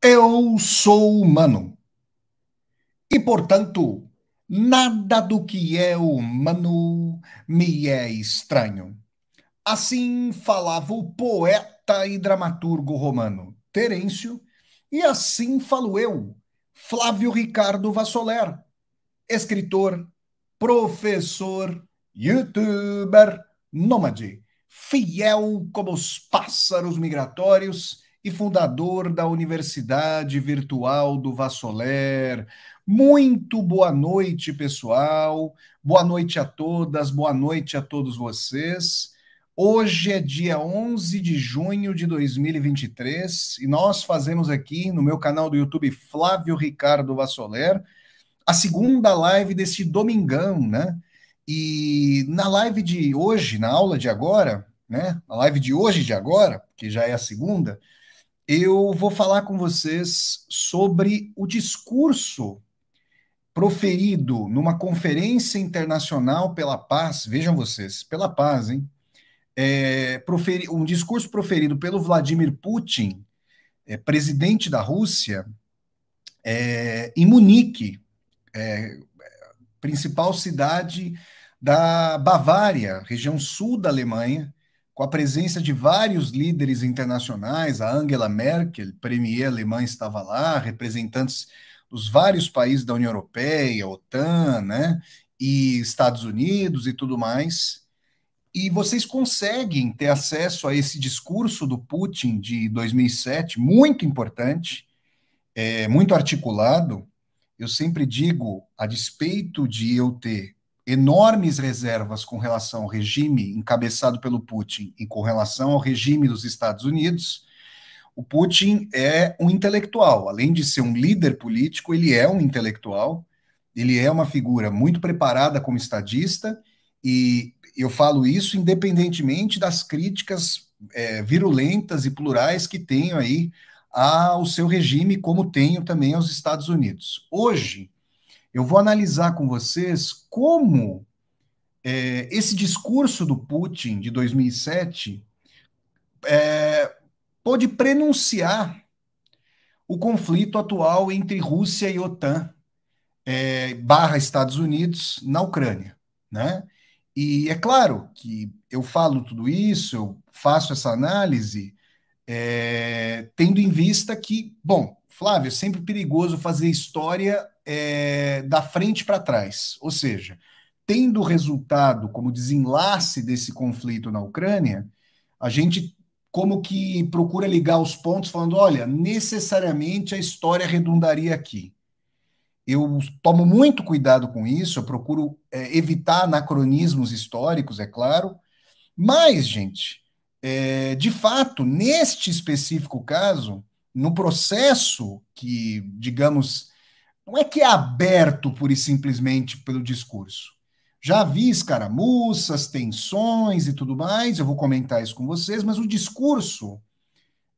Eu sou humano e, portanto, nada do que é humano me é estranho. Assim falava o poeta e dramaturgo romano Terêncio, e assim falo eu, Flávio Ricardo Vassoler, escritor, professor, youtuber, nômade, fiel como os pássaros migratórios e fundador da Universidade Virtual do Vassoler. Muito boa noite, pessoal. Boa noite a todas, boa noite a todos vocês. Hoje é dia 11 de junho de 2023 e nós fazemos aqui no meu canal do YouTube Flávio Ricardo Vassoler a segunda live desse domingão, né? E na live de hoje, na aula de agora, né? Na live de hoje de agora, que já é a segunda, eu vou falar com vocês sobre o discurso proferido numa conferência internacional pela paz. Vejam vocês, pela paz, hein? Um discurso proferido pelo Vladimir Putin, presidente da Rússia, em Munique, principal cidade da Bavária, região sul da Alemanha, com a presença de vários líderes internacionais. A Angela Merkel, premier alemã, estava lá, representantes dos vários países da União Europeia, OTAN, né, e Estados Unidos e tudo mais. E vocês conseguem ter acesso a esse discurso do Putin de 2007, muito importante, muito articulado. Eu sempre digo, a despeito de eu ter enormes reservas com relação ao regime encabeçado pelo Putin e com relação ao regime dos Estados Unidos, o Putin é um intelectual. Além de ser um líder político, ele é um intelectual, ele é uma figura muito preparada como estadista, e eu falo isso independentemente das críticas virulentas e plurais que tenho aí ao seu regime, como tenho também aos Estados Unidos. Hoje, eu vou analisar com vocês como esse discurso do Putin de 2007 pôde prenunciar o conflito atual entre Rússia e OTAN, barra Estados Unidos, na Ucrânia, né? E é claro que eu falo tudo isso, eu faço essa análise tendo em vista que, bom, Flávio, é sempre perigoso fazer história da frente para trás. Ou seja, tendo o resultado como desenlace desse conflito na Ucrânia, a gente como que procura ligar os pontos falando, olha, necessariamente a história redundaria aqui. Eu tomo muito cuidado com isso, eu procuro evitar anacronismos históricos, é claro, mas, gente, de fato, neste específico caso, no processo que, digamos, não é que é aberto pura e simplesmente pelo discurso. Já havia escaramuças, tensões e tudo mais, eu vou comentar isso com vocês, mas o discurso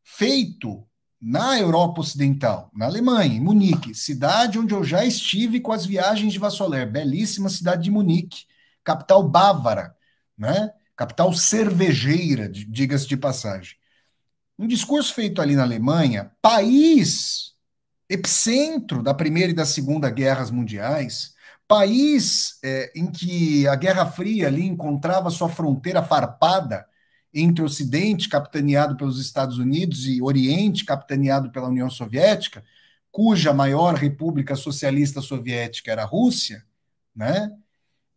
feito na Europa Ocidental, na Alemanha, em Munique, cidade onde eu já estive com as viagens de Vassoler, belíssima cidade de Munique, capital bávara, né? Capital cervejeira, diga-se de passagem. Um discurso feito ali na Alemanha, país epicentro da Primeira e da Segunda Guerras Mundiais, país em que a Guerra Fria ali encontrava sua fronteira farpada entre o Ocidente, capitaneado pelos Estados Unidos, e Oriente, capitaneado pela União Soviética, cuja maior república socialista soviética era a Rússia, né?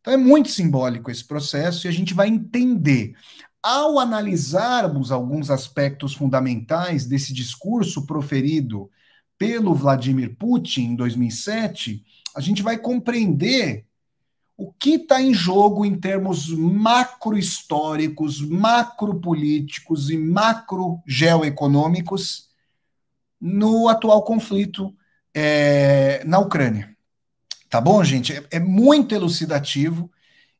Então é muito simbólico esse processo e a gente vai entender. Ao analisarmos alguns aspectos fundamentais desse discurso proferido pelo Vladimir Putin em 2007, a gente vai compreender o que está em jogo em termos macro-históricos, macro-políticos e macro-geoeconômicos no atual conflito na Ucrânia. Tá bom, gente? É muito elucidativo.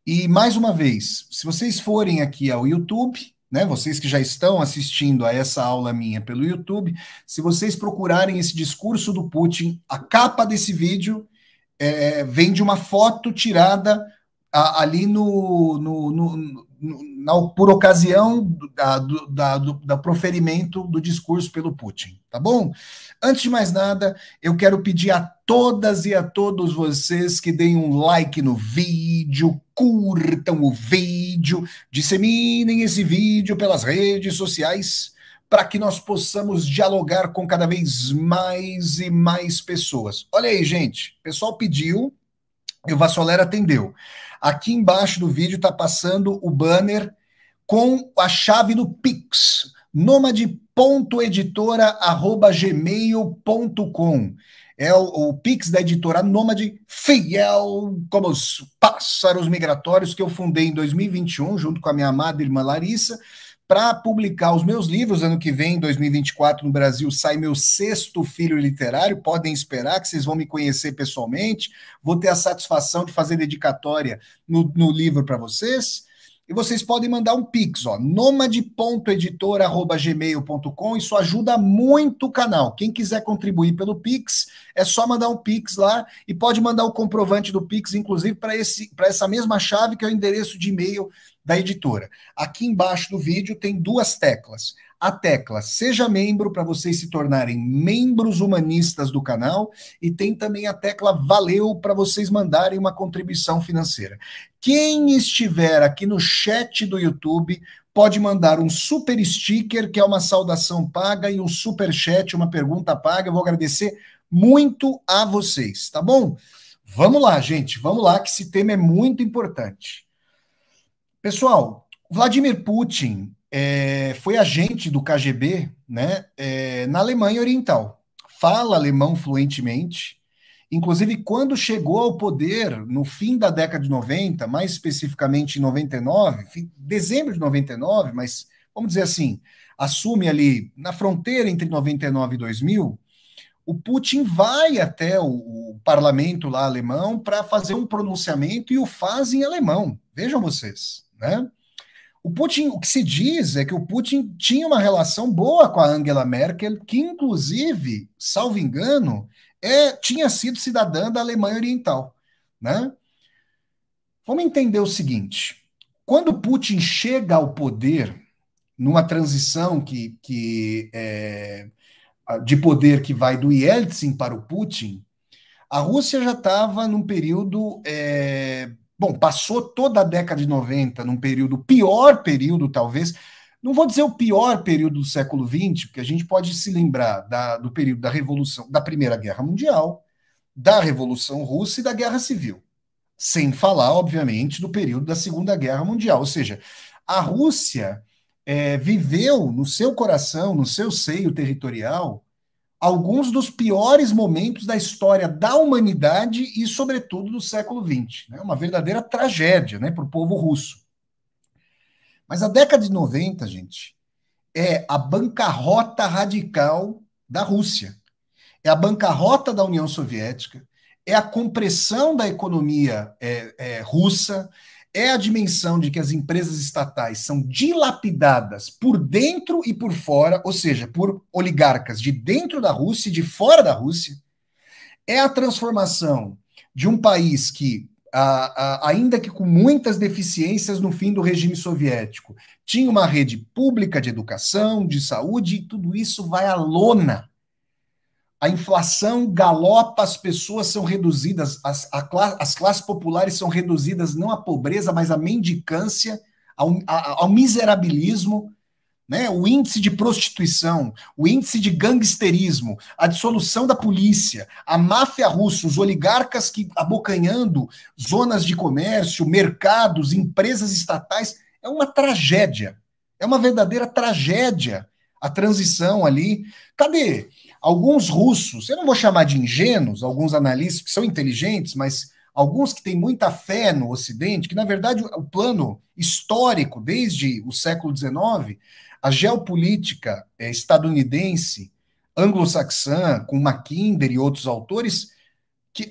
E, mais uma vez, se vocês forem aqui ao YouTube, né, vocês que já estão assistindo a essa aula minha pelo YouTube, se vocês procurarem esse discurso do Putin, a capa desse vídeo vem de uma foto tirada ali por ocasião do proferimento do discurso pelo Putin, tá bom? Antes de mais nada, eu quero pedir a todas e a todos vocês que deem um like no vídeo, curtam o vídeo, disseminem esse vídeo pelas redes sociais, para que nós possamos dialogar com cada vez mais e mais pessoas. Olha aí, gente, o pessoal pediu e o Vassoler atendeu. Aqui embaixo do vídeo está passando o banner com a chave do Pix, nomade.editora@gmail.com. É o Pix da editora Nômade, fiel como os pássaros migratórios, que eu fundei em 2021, junto com a minha amada irmã Larissa, para publicar os meus livros. Ano que vem, em 2024, no Brasil, sai meu 6º filho literário. Podem esperar que vocês vão me conhecer pessoalmente. Vou ter a satisfação de fazer dedicatória no livro para vocês. E vocês podem mandar um Pix, ó, nomade.editora@gmail.com. Isso ajuda muito o canal. Quem quiser contribuir pelo Pix, é só mandar um Pix lá e pode mandar o comprovante do Pix, inclusive para essa mesma chave, que é o endereço de e-mail da editora. Aqui embaixo do vídeo tem 2 teclas. A tecla Seja Membro, para vocês se tornarem membros humanistas do canal, e tem também a tecla Valeu, para vocês mandarem uma contribuição financeira. Quem estiver aqui no chat do YouTube pode mandar um super sticker, que é uma saudação paga, e um super chat, uma pergunta paga. Eu vou agradecer muito a vocês, tá bom? Vamos lá, gente, vamos lá, que esse tema é muito importante. Pessoal, Vladimir Putin foi agente do KGB, né, na Alemanha Oriental. Fala alemão fluentemente. Inclusive, quando chegou ao poder, no fim da década de 90, mais especificamente em 99, dezembro de 99, mas vamos dizer assim, assume ali na fronteira entre 99 e 2000, o Putin vai até o parlamento lá alemão para fazer um pronunciamento, e o faz em alemão. Vejam vocês, né? O Putin, o que se diz é que o Putin tinha uma relação boa com a Angela Merkel, que inclusive, salvo engano, tinha sido cidadã da Alemanha Oriental, né? Vamos entender o seguinte: quando o Putin chega ao poder, numa transição de poder que vai do Yeltsin para o Putin, a Rússia já estava num período... Bom, passou toda a década de 90 num período, pior período talvez, não vou dizer o pior período do século XX, porque a gente pode se lembrar do período da Revolução, da Primeira Guerra Mundial, da Revolução Russa e da Guerra Civil. Sem falar, obviamente, do período da Segunda Guerra Mundial. Ou seja, a Rússia viveu no seu coração, no seu seio territorial, alguns dos piores momentos da história da humanidade e, sobretudo, do século XX. Né? Uma verdadeira tragédia, né, para o povo russo. Mas a década de 90, gente, é a bancarrota radical da Rússia. É a bancarrota da União Soviética, é a compressão da economia russa, é a dimensão de que as empresas estatais são dilapidadas por dentro e por fora, ou seja, por oligarcas de dentro da Rússia e de fora da Rússia. É a transformação de um país que, ainda que com muitas deficiências no fim do regime soviético, tinha uma rede pública de educação, de saúde, e tudo isso vai à lona. A inflação galopa, as pessoas são reduzidas, as classes populares são reduzidas não à pobreza, mas à mendicância, ao miserabilismo, né? O índice de prostituição, o índice de gangsterismo, a dissolução da polícia, a máfia russa, os oligarcas que abocanhando zonas de comércio, mercados, empresas estatais, é uma tragédia, é uma verdadeira tragédia a transição ali. Cadê? Alguns russos, eu não vou chamar de ingênuos, alguns analistas que são inteligentes, mas alguns que têm muita fé no Ocidente, que na verdade o plano histórico, desde o século XIX, a geopolítica estadunidense, anglo-saxã, com Mackinder e outros autores, que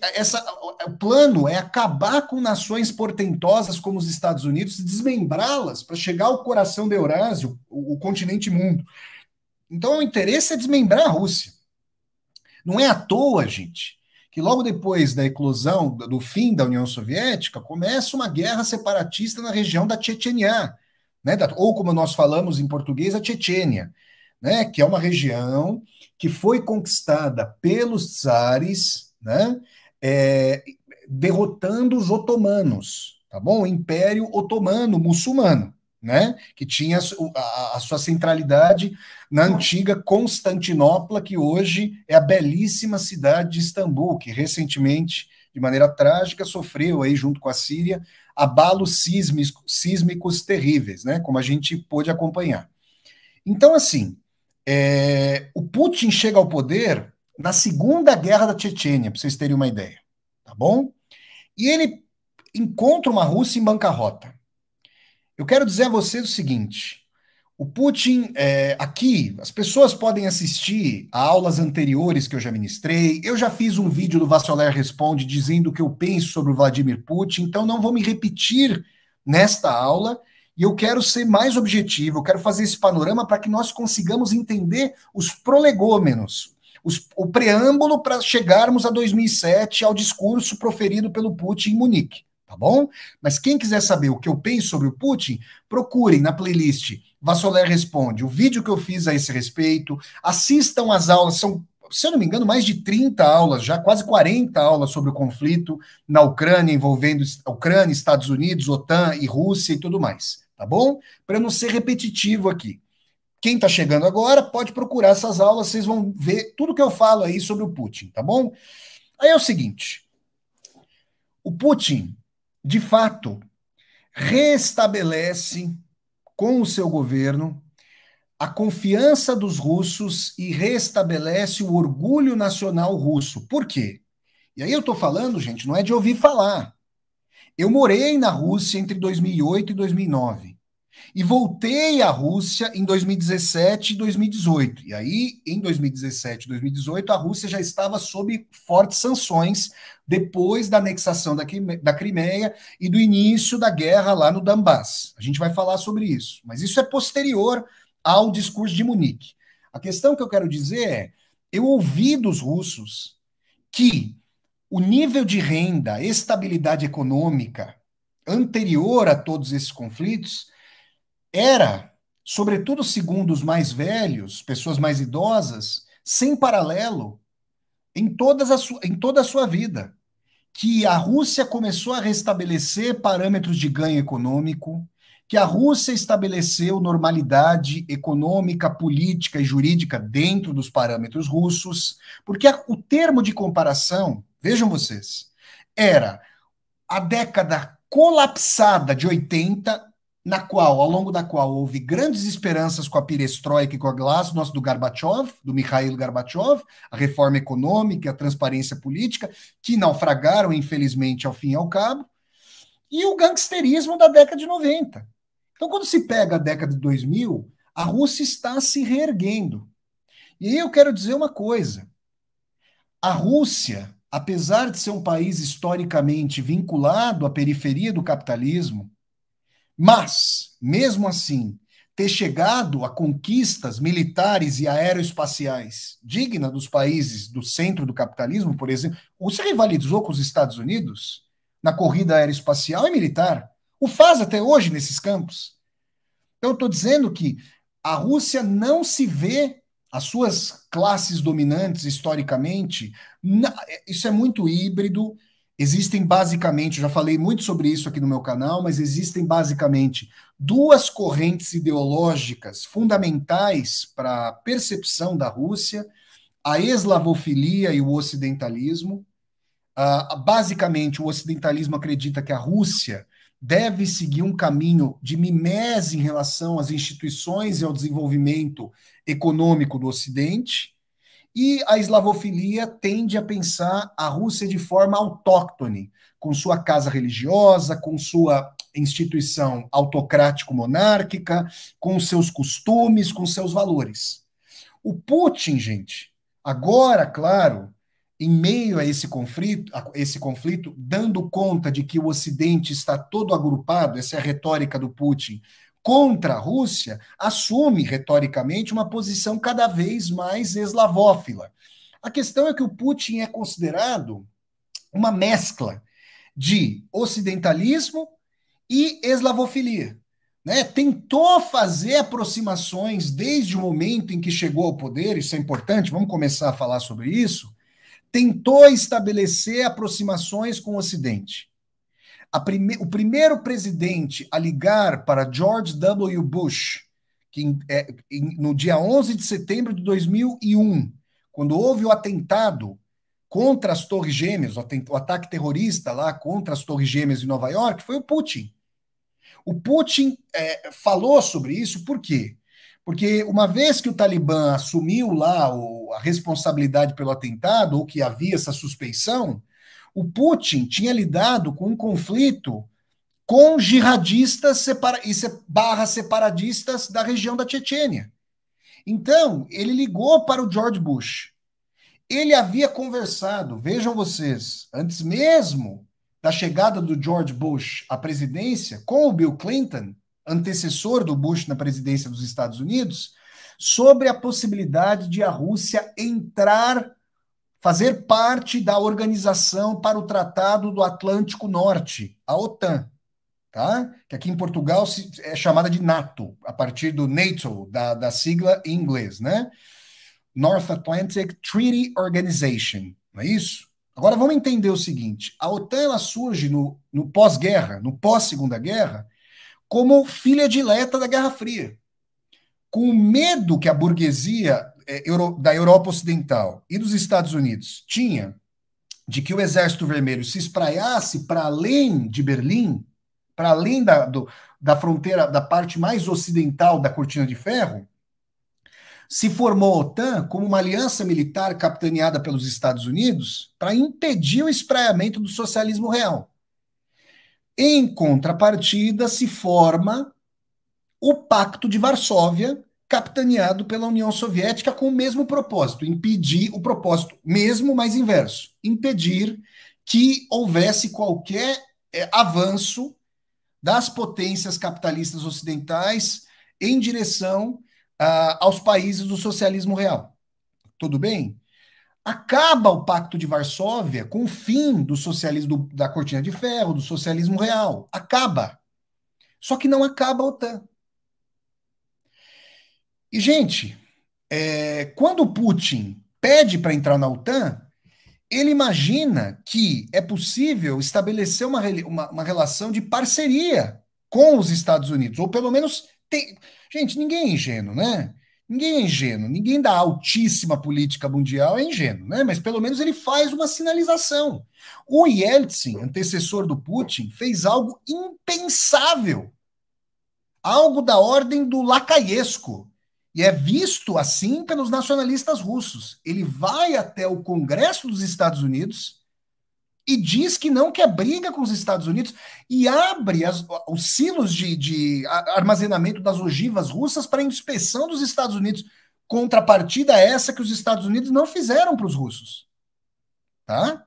o plano é acabar com nações portentosas como os Estados Unidos e desmembrá-las para chegar ao coração da Eurásia, o continente mundo. Então o interesse é desmembrar a Rússia. Não é à toa, gente, que logo depois da eclosão, do fim da União Soviética, começa uma guerra separatista na região da Chechenia, né? Ou como nós falamos em português, a Chechênia, né? Que é uma região que foi conquistada pelos czares, né? É, derrotando os otomanos, tá bom? O Império Otomano muçulmano, né? Que tinha a sua centralidade na antiga Constantinopla, que hoje é a belíssima cidade de Istambul, que recentemente, de maneira trágica, sofreu aí junto com a Síria abalos sísmicos terríveis, né? Como a gente pôde acompanhar. Então, assim, o Putin chega ao poder na Segunda Guerra da Chechênia, para vocês terem uma ideia, tá bom? E ele encontra uma Rússia em bancarrota. Eu quero dizer a vocês o seguinte: o Putin, aqui, as pessoas podem assistir a aulas anteriores que eu já ministrei. Eu já fiz um vídeo do Vassoler Responde dizendo o que eu penso sobre o Vladimir Putin, então não vou me repetir nesta aula. E eu quero ser mais objetivo, eu quero fazer esse panorama para que nós consigamos entender os prolegômenos, o preâmbulo para chegarmos a 2007, ao discurso proferido pelo Putin em Munique, tá bom? Mas quem quiser saber o que eu penso sobre o Putin, procurem na playlist Vassoler Responde, o vídeo que eu fiz a esse respeito, assistam as aulas, são, se eu não me engano, mais de 30 aulas, já quase 40 aulas sobre o conflito na Ucrânia, envolvendo a Ucrânia, Estados Unidos, OTAN e Rússia e tudo mais, tá bom? Para não ser repetitivo aqui. Quem está chegando agora pode procurar essas aulas, vocês vão ver tudo que eu falo aí sobre o Putin, tá bom? Aí é o seguinte, o Putin, de fato, restabelece com o seu governo a confiança dos russos e restabelece o orgulho nacional russo. Por quê? E aí eu estou falando, gente, não é de ouvir falar. Eu morei na Rússia entre 2008 e 2009. E voltei à Rússia em 2017 e 2018. E aí, em 2017 e 2018, a Rússia já estava sob fortes sanções depois da anexação da Crimeia e do início da guerra lá no Donbass. A gente vai falar sobre isso. Mas isso é posterior ao discurso de Munique. A questão que eu quero dizer é, eu ouvi dos russos que o nível de renda, estabilidade econômica anterior a todos esses conflitos era, sobretudo segundo os mais velhos, pessoas mais idosas, sem paralelo em toda a sua vida. Que a Rússia começou a restabelecer parâmetros de ganho econômico, que a Rússia estabeleceu normalidade econômica, política e jurídica dentro dos parâmetros russos, porque o termo de comparação, vejam vocês, era a década colapsada de 80, ao longo da qual houve grandes esperanças com a perestroika e com a glasnost do Gorbachev, do Mikhail Gorbachev, a reforma econômica, a transparência política, que naufragaram, infelizmente, ao fim e ao cabo, e o gangsterismo da década de 90. Então, quando se pega a década de 2000, a Rússia está se reerguendo. E aí eu quero dizer uma coisa. A Rússia, apesar de ser um país historicamente vinculado à periferia do capitalismo, mas, mesmo assim, ter chegado a conquistas militares e aeroespaciais dignas dos países do centro do capitalismo, por exemplo, você rivalizou com os Estados Unidos na corrida aeroespacial e militar. O faz até hoje nesses campos. Então, eu estou dizendo que a Rússia não se vê, as suas classes dominantes historicamente, isso é muito híbrido. Existem basicamente, eu já falei muito sobre isso aqui no meu canal, mas existem basicamente duas correntes ideológicas fundamentais para a percepção da Rússia: a eslavofilia e o ocidentalismo. Basicamente, o ocidentalismo acredita que a Rússia deve seguir um caminho de mimese em relação às instituições e ao desenvolvimento econômico do Ocidente, e a eslavofilia tende a pensar a Rússia de forma autóctone, com sua casa religiosa, com sua instituição autocrático-monárquica, com seus costumes, com seus valores. O Putin, gente, agora, claro, em meio a esse conflito, dando conta de que o Ocidente está todo agrupado, essa é a retórica do Putin, contra a Rússia, assume retoricamente uma posição cada vez mais eslavófila. A questão é que o Putin é considerado uma mescla de ocidentalismo e eslavofilia. Né? Tentou fazer aproximações desde o momento em que chegou ao poder, isso é importante, vamos começar a falar sobre isso. Tentou estabelecer aproximações com o Ocidente. O primeiro presidente a ligar para George W. Bush, no dia 11 de setembro de 2001, quando houve o atentado contra as Torres Gêmeas, o ataque terrorista lá contra as Torres Gêmeas de Nova York, foi o Putin. O Putin falou sobre isso, por quê? Porque uma vez que o Talibã assumiu lá a responsabilidade pelo atentado, ou que havia essa suspeição, o Putin tinha lidado com um conflito com jihadistas barra separatistas da região da Chechênia. Então, ele ligou para o George Bush. Ele havia conversado, vejam vocês, antes mesmo da chegada do George Bush à presidência, com o Bill Clinton, antecessor do Bush na presidência dos Estados Unidos, sobre a possibilidade de a Rússia fazer parte da Organização para o Tratado do Atlântico Norte, a OTAN, tá? Que aqui em Portugal é chamada de NATO, a partir do NATO, da sigla em inglês, né? North Atlantic Treaty Organization, não é isso? Agora vamos entender o seguinte: a OTAN ela surge no pós-guerra, no pós-segunda guerra, como filha dileta da Guerra Fria, com o medo que a burguesia da Europa Ocidental e dos Estados Unidos tinha de que o Exército Vermelho se espraiasse para além de Berlim, para além da fronteira, da parte mais ocidental da Cortina de Ferro, se formou a OTAN como uma aliança militar capitaneada pelos Estados Unidos para impedir o espraiamento do socialismo real. Em contrapartida, se forma o Pacto de Varsóvia, capitaneado pela União Soviética, com o mesmo propósito, impedir o propósito mesmo, mas inverso, impedir que houvesse qualquer avanço das potências capitalistas ocidentais em direção aos países do socialismo real. Tudo bem? Acaba o Pacto de Varsóvia com o fim do socialismo da Cortina de Ferro, do socialismo real. Acaba. Só que não acaba a OTAN. E, gente, quando o Putin pede para entrar na OTAN, ele imagina que é possível estabelecer uma relação de parceria com os Estados Unidos, ou pelo menos tem. Gente, ninguém é ingênuo, né? Ninguém é ingênuo, ninguém da altíssima política mundial é ingênuo, né? Mas pelo menos ele faz uma sinalização. O Yeltsin, antecessor do Putin, fez algo impensável, algo da ordem do lacaiesco. E é visto assim pelos nacionalistas russos. Ele vai até o Congresso dos Estados Unidos e diz que não quer briga com os Estados Unidos e abre os silos de armazenamento das ogivas russas para inspeção dos Estados Unidos. Contrapartida essa que os Estados Unidos não fizeram para os russos. Tá?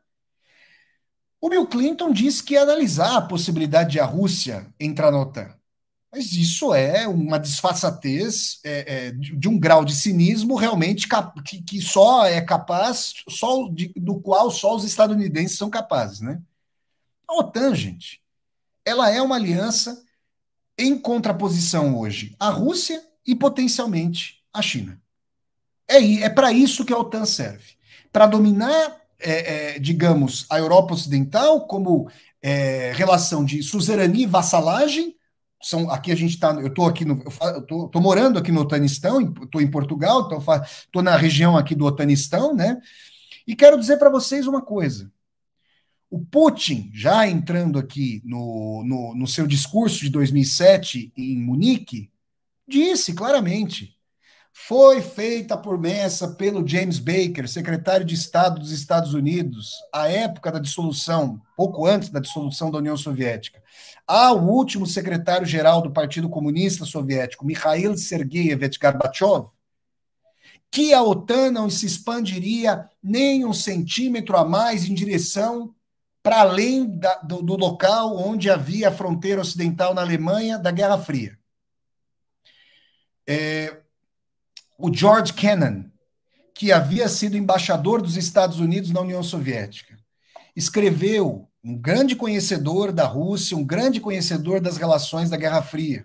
O Bill Clinton disse que ia analisar a possibilidade de a Rússia entrar na OTAN. Mas isso é uma disfarçatez de um grau de cinismo realmente que só é capaz, do qual só os estadunidenses são capazes, né? A OTAN, gente, ela é uma aliança em contraposição hoje à Rússia e potencialmente à China. É para isso que a OTAN serve. Para dominar, digamos, a Europa Ocidental como relação de suzerania e vassalagem. Aqui a gente está, eu estou morando aqui no Otanistão, estou em Portugal, então estou na região aqui do Otanistão, né? E quero dizer para vocês uma coisa. O Putin, já entrando aqui no seu discurso de 2007 em Munique, disse claramente: foi feita a promessa pelo James Baker, secretário de Estado dos Estados Unidos, à época da dissolução, pouco antes da dissolução da União Soviética, ao último secretário-geral do Partido Comunista Soviético, Mikhail Sergeyevich Gorbachev, que a OTAN não se expandiria nem um centímetro a mais em direção para além do local onde havia a fronteira ocidental na Alemanha da Guerra Fria. O George Kennan, que havia sido embaixador dos Estados Unidos na União Soviética. Escreveu, um grande conhecedor da Rússia, um grande conhecedor das relações da Guerra Fria.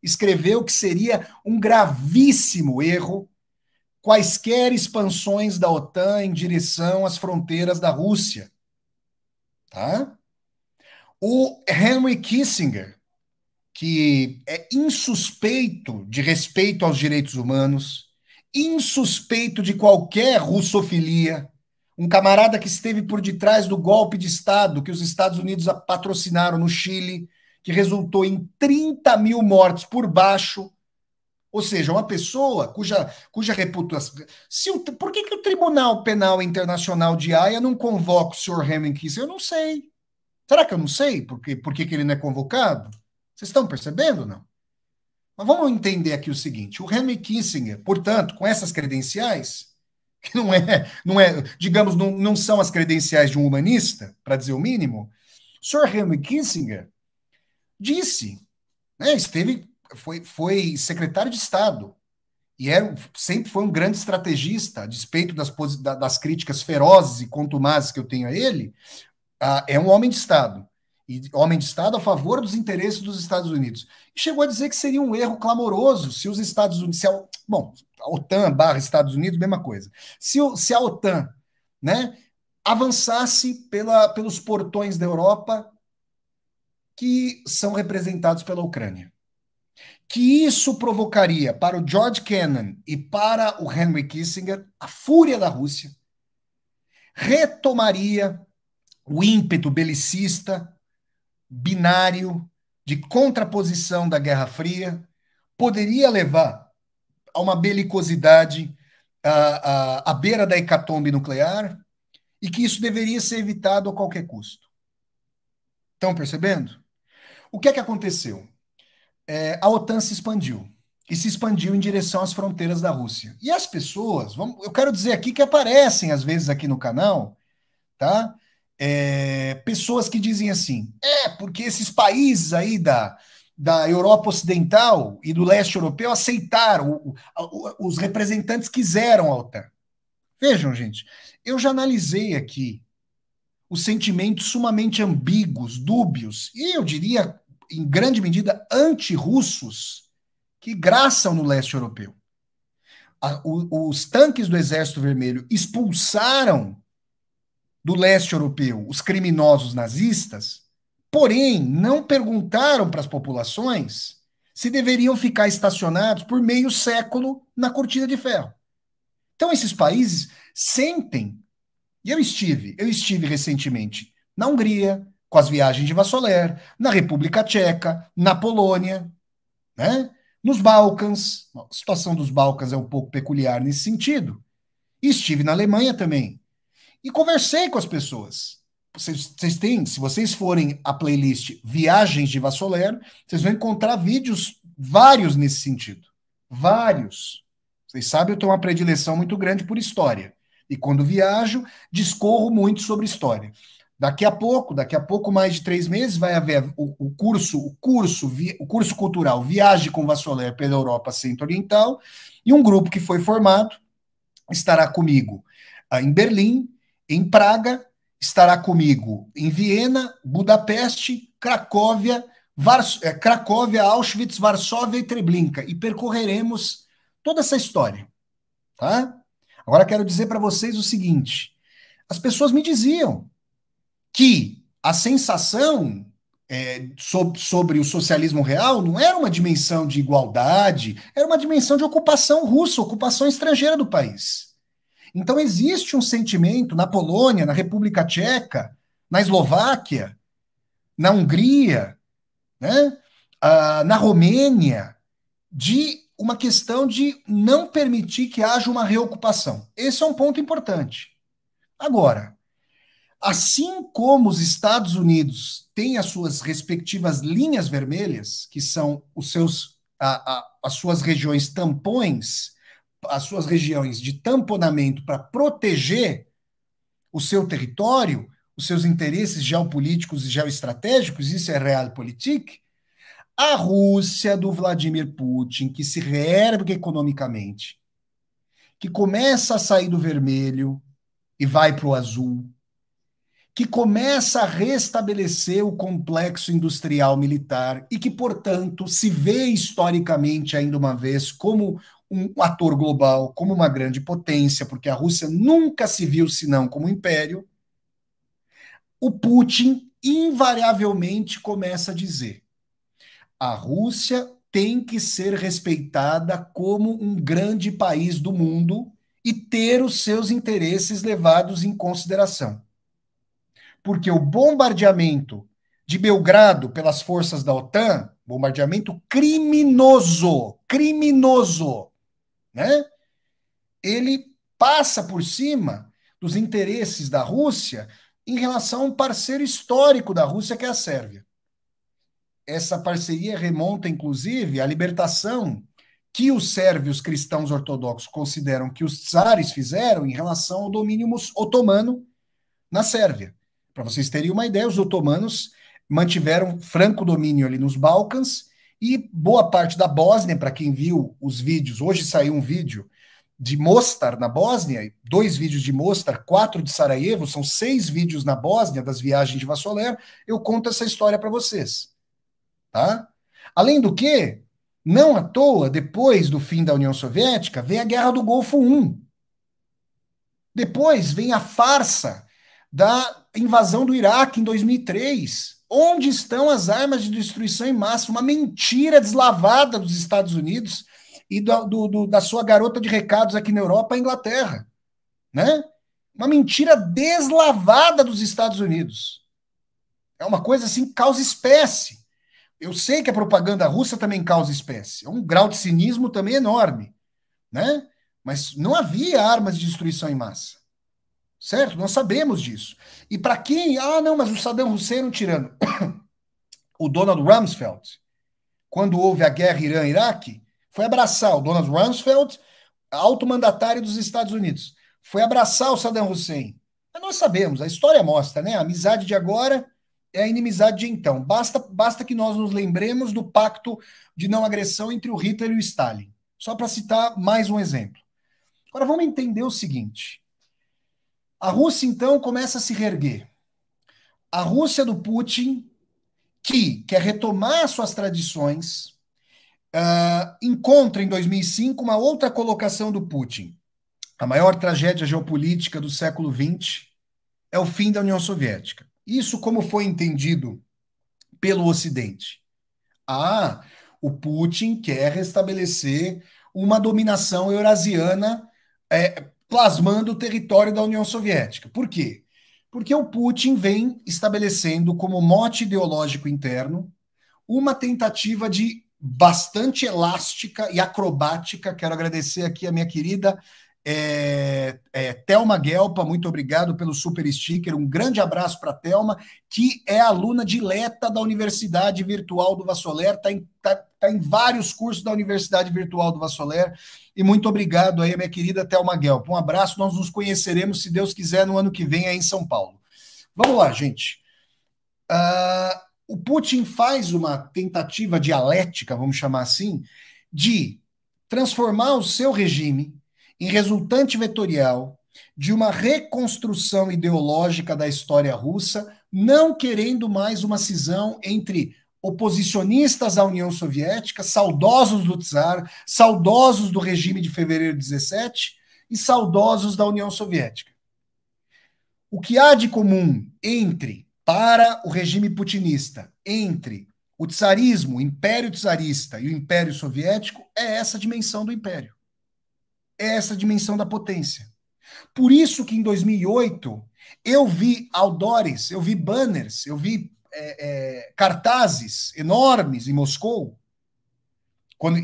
Escreveu que seria um gravíssimo erro quaisquer expansões da OTAN em direção às fronteiras da Rússia. Tá? O Henry Kissinger, que é insuspeito de respeito aos direitos humanos, insuspeito de qualquer russofilia, um camarada que esteve por detrás do golpe de Estado que os Estados Unidos patrocinaram no Chile, que resultou em 30 mil mortes por baixo, ou seja, uma pessoa cuja reputação... Por que o Tribunal Penal Internacional de Haia não convoca o senhor Henry Kissinger? Eu não sei. Será que eu não sei por que ele não é convocado? Vocês estão percebendo ou não? Mas vamos entender aqui o seguinte: o Henry Kissinger, portanto, com essas credenciais, que digamos, não são as credenciais de um humanista, para dizer o mínimo, o senhor Henry Kissinger disse, né, foi secretário de Estado e sempre foi um grande estrategista, a despeito das críticas ferozes e contumazes que eu tenho a ele. É um homem de Estado, e homem de Estado a favor dos interesses dos Estados Unidos. E chegou a dizer que seria um erro clamoroso se os Estados Unidos... a OTAN / Estados Unidos, mesma coisa. Se a OTAN, né, avançasse pelos portões da Europa que são representados pela Ucrânia. Que isso provocaria para o George Kennan e para o Henry Kissinger a fúria da Rússia, retomaria o ímpeto belicista, binário, de contraposição da Guerra Fria, poderia levar a uma belicosidade à beira da hecatombe nuclear, e que isso deveria ser evitado a qualquer custo. Estão percebendo? O que é que aconteceu? A OTAN se expandiu, e se expandiu em direção às fronteiras da Rússia. E as pessoas, eu quero dizer aqui que aparecem às vezes aqui no canal, tá? Pessoas que dizem assim, porque esses países aí da Europa Ocidental e do leste europeu aceitaram, os representantes quiseram a OTAN. Vejam, gente, eu já analisei aqui os sentimentos sumamente ambíguos, dúbios, e eu diria, em grande medida, anti-russos, que graçam no leste europeu. Os tanques do Exército Vermelho expulsaram do leste europeu os criminosos nazistas, porém não perguntaram para as populações se deveriam ficar estacionados por meio século na cortina de ferro. Então esses países sentem, e eu estive recentemente na Hungria, com as viagens de Vassoler, na República Tcheca, na Polônia, né? Nos Balcãs, a situação dos Balcãs é um pouco peculiar nesse sentido, e estive na Alemanha também. E conversei com as pessoas. Se vocês forem à playlist Viagens de Vassoler, vocês vão encontrar vídeos vários nesse sentido. Vários. Vocês sabem, eu tenho uma predileção muito grande por história. E quando viajo, discorro muito sobre história. Daqui a pouco, mais de 3 meses, vai haver o curso cultural Viagem com Vassoler pela Europa Centro-Oriental, e um grupo que foi formado estará comigo em Berlim, em Praga, estará comigo em Viena, Budapeste, Cracóvia, Auschwitz, Varsóvia e Treblinka, e percorreremos toda essa história, tá? Agora quero dizer para vocês o seguinte: as pessoas me diziam que a sensação sobre o socialismo real não era uma dimensão de igualdade, era uma dimensão de ocupação russa, ocupação estrangeira do país. Então existe um sentimento na Polônia, na República Tcheca, na Eslováquia, na Hungria, né, na Romênia, de uma questão de não permitir que haja uma reocupação. Esse é um ponto importante. Agora, assim como os Estados Unidos têm as suas respectivas linhas vermelhas, que são as suas regiões tampões, as suas regiões de tamponamento para proteger o seu território, os seus interesses geopolíticos e geoestratégicos, isso é realpolitik, a Rússia do Vladimir Putin, que se reergue economicamente, que começa a sair do vermelho e vai para o azul, que começa a restabelecer o complexo industrial militar e que, portanto, se vê historicamente, ainda uma vez, como um ator global, como uma grande potência, porque a Rússia nunca se viu senão como um império, o Putin invariavelmente começa a dizer: a Rússia tem que ser respeitada como um grande país do mundo e ter os seus interesses levados em consideração. Porque o bombardeamento de Belgrado pelas forças da OTAN, bombardeamento criminoso, né? Ele passa por cima dos interesses da Rússia em relação a um parceiro histórico da Rússia, que é a Sérvia. Essa parceria remonta, inclusive, à libertação que os sérvios cristãos ortodoxos consideram que os czares fizeram em relação ao domínio otomano na Sérvia. Para vocês terem uma ideia, os otomanos mantiveram franco domínio ali nos Balcãs e boa parte da Bósnia, para quem viu os vídeos, hoje saiu um vídeo de Mostar, na Bósnia, 2 vídeos de Mostar, 4 de Sarajevo, são 6 vídeos na Bósnia das viagens de Vassoler, eu conto essa história para vocês. Tá? Além do que, não à toa, depois do fim da União Soviética, vem a Guerra do Golfo I. Depois vem a farsa da invasão do Iraque em 2003. Onde estão as armas de destruição em massa? Uma mentira deslavada dos Estados Unidos e da sua garota de recados aqui na Europa, a Inglaterra. Né? Uma mentira deslavada dos Estados Unidos. É uma coisa assim, causa espécie. Eu sei que a propaganda russa também causa espécie. É um grau de cinismo também enorme. Né? Mas não havia armas de destruição em massa. Certo? Nós sabemos disso. E para quem... Ah, não, mas o Saddam Hussein era um tirano. O Donald Rumsfeld, quando houve a guerra Irã-Iraque, foi abraçar o Donald Rumsfeld, alto mandatário dos Estados Unidos. Foi abraçar o Saddam Hussein. Mas nós sabemos, a história mostra, né? A amizade de agora é a inimizade de então. Basta que nós nos lembremos do pacto de não agressão entre o Hitler e o Stalin. Só para citar mais um exemplo. Agora vamos entender o seguinte. A Rússia, então, começa a se reerguer. A Rússia do Putin, que quer retomar suas tradições, encontra em 2005 uma outra colocação do Putin. A maior tragédia geopolítica do século XX é o fim da União Soviética. Isso como foi entendido pelo Ocidente? Ah, o Putin quer restabelecer uma dominação eurasiana, plasmando o território da União Soviética. Por quê? Porque o Putin vem estabelecendo como mote ideológico interno uma tentativa de bastante elástica e acrobática. Quero agradecer aqui a minha querida Thelma Guelpa, muito obrigado pelo super sticker, um grande abraço para a Thelma, que é aluna dileta da Universidade Virtual do Vassoler, está em vários cursos da Universidade Virtual do Vassoler, e muito obrigado aí, minha querida Thelma Guelpa, um abraço, nós nos conheceremos, se Deus quiser, no ano que vem aí em São Paulo. Vamos lá, gente. O Putin faz uma tentativa dialética, vamos chamar assim, de transformar o seu regime em resultante vetorial de uma reconstrução ideológica da história russa, não querendo mais uma cisão entre oposicionistas à União Soviética, saudosos do czar, saudosos do regime de fevereiro de 17 e saudosos da União Soviética. O que há de comum para o regime putinista, entre o tsarismo, o império tsarista e o império soviético, é essa dimensão do império. É essa dimensão da potência. Por isso que em 2008 eu vi outdoors, eu vi banners, eu vi cartazes enormes em Moscou,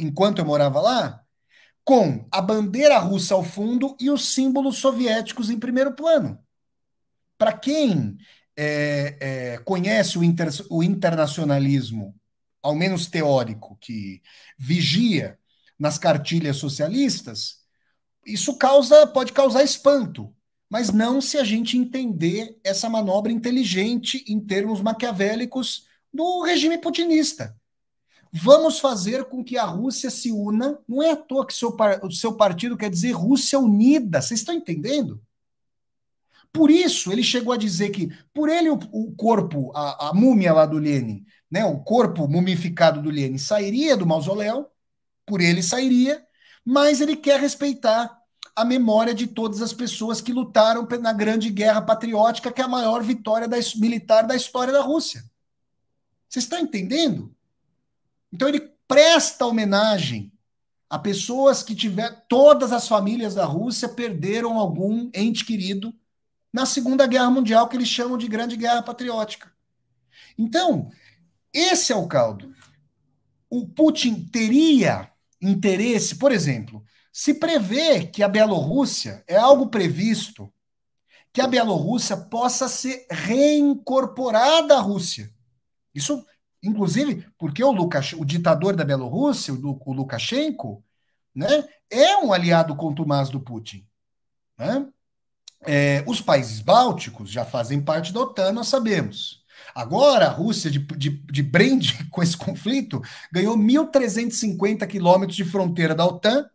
enquanto eu morava lá, com a bandeira russa ao fundo e os símbolos soviéticos em primeiro plano. Para quem conhece o internacionalismo, ao menos teórico, que vigia nas cartilhas socialistas, isso pode causar espanto, mas não se a gente entender essa manobra inteligente em termos maquiavélicos do regime putinista. Vamos fazer com que a Rússia se una. Não é à toa que o seu partido quer dizer Rússia Unida. Vocês estão entendendo? Por isso, ele chegou a dizer que, por ele, o corpo, a múmia lá do Lenin, né, o corpo mumificado do Lenin sairia do mausoléu, por ele sairia, mas ele quer respeitar a memória de todas as pessoas que lutaram na Grande Guerra Patriótica, que é a maior vitória militar da história da Rússia. Vocês estão entendendo? Então ele presta homenagem a pessoas que tiveram. Todas as famílias da Rússia perderam algum ente querido na Segunda Guerra Mundial, que eles chamam de Grande Guerra Patriótica. Então, esse é o caldo. O Putin teria interesse, por exemplo, se prevê que a Bielorrússia, é algo previsto, que a Bielorrússia possa ser reincorporada à Rússia. Isso, inclusive, porque o ditador da Bielorrússia, o Lukashenko, né, é um aliado contumaz do Putin. Né? Os países bálticos já fazem parte da OTAN, nós sabemos. Agora, a Rússia, de brinde com esse conflito, ganhou 1.350 quilômetros de fronteira da OTAN,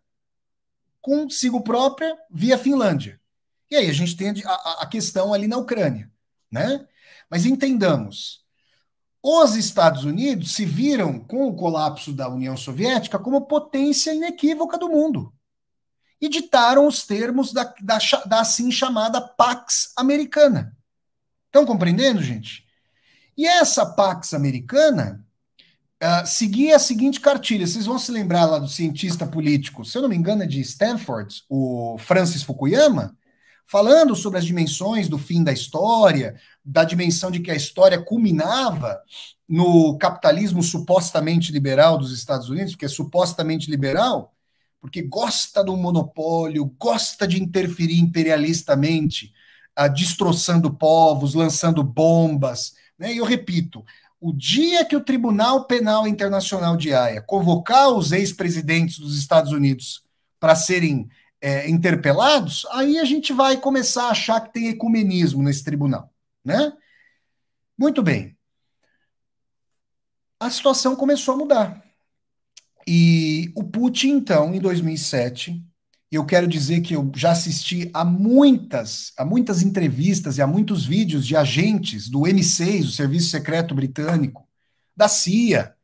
consigo própria, via Finlândia. E aí a gente tem a questão ali na Ucrânia. Né? Mas entendamos, os Estados Unidos se viram, com o colapso da União Soviética, como potência inequívoca do mundo. E ditaram os termos da assim chamada Pax Americana. Estão compreendendo, gente? E essa Pax Americana seguia a seguinte cartilha. Vocês vão se lembrar lá do cientista político, se eu não me engano é de Stanford, o Francis Fukuyama, falando sobre as dimensões do fim da história, da dimensão de que a história culminava no capitalismo supostamente liberal dos Estados Unidos, porque é supostamente liberal, porque gosta do monopólio, gosta de interferir imperialistamente, destroçando povos, lançando bombas. Né? E eu repito, o dia que o Tribunal Penal Internacional de Haia convocar os ex-presidentes dos Estados Unidos para serem interpelados, aí a gente vai começar a achar que tem ecumenismo nesse tribunal. Né? Muito bem. A situação começou a mudar. E o Putin, então, em 2007, eu quero dizer que eu já assisti a muitas entrevistas e a muitos vídeos de agentes do MI6, o Serviço Secreto Britânico, da CIA,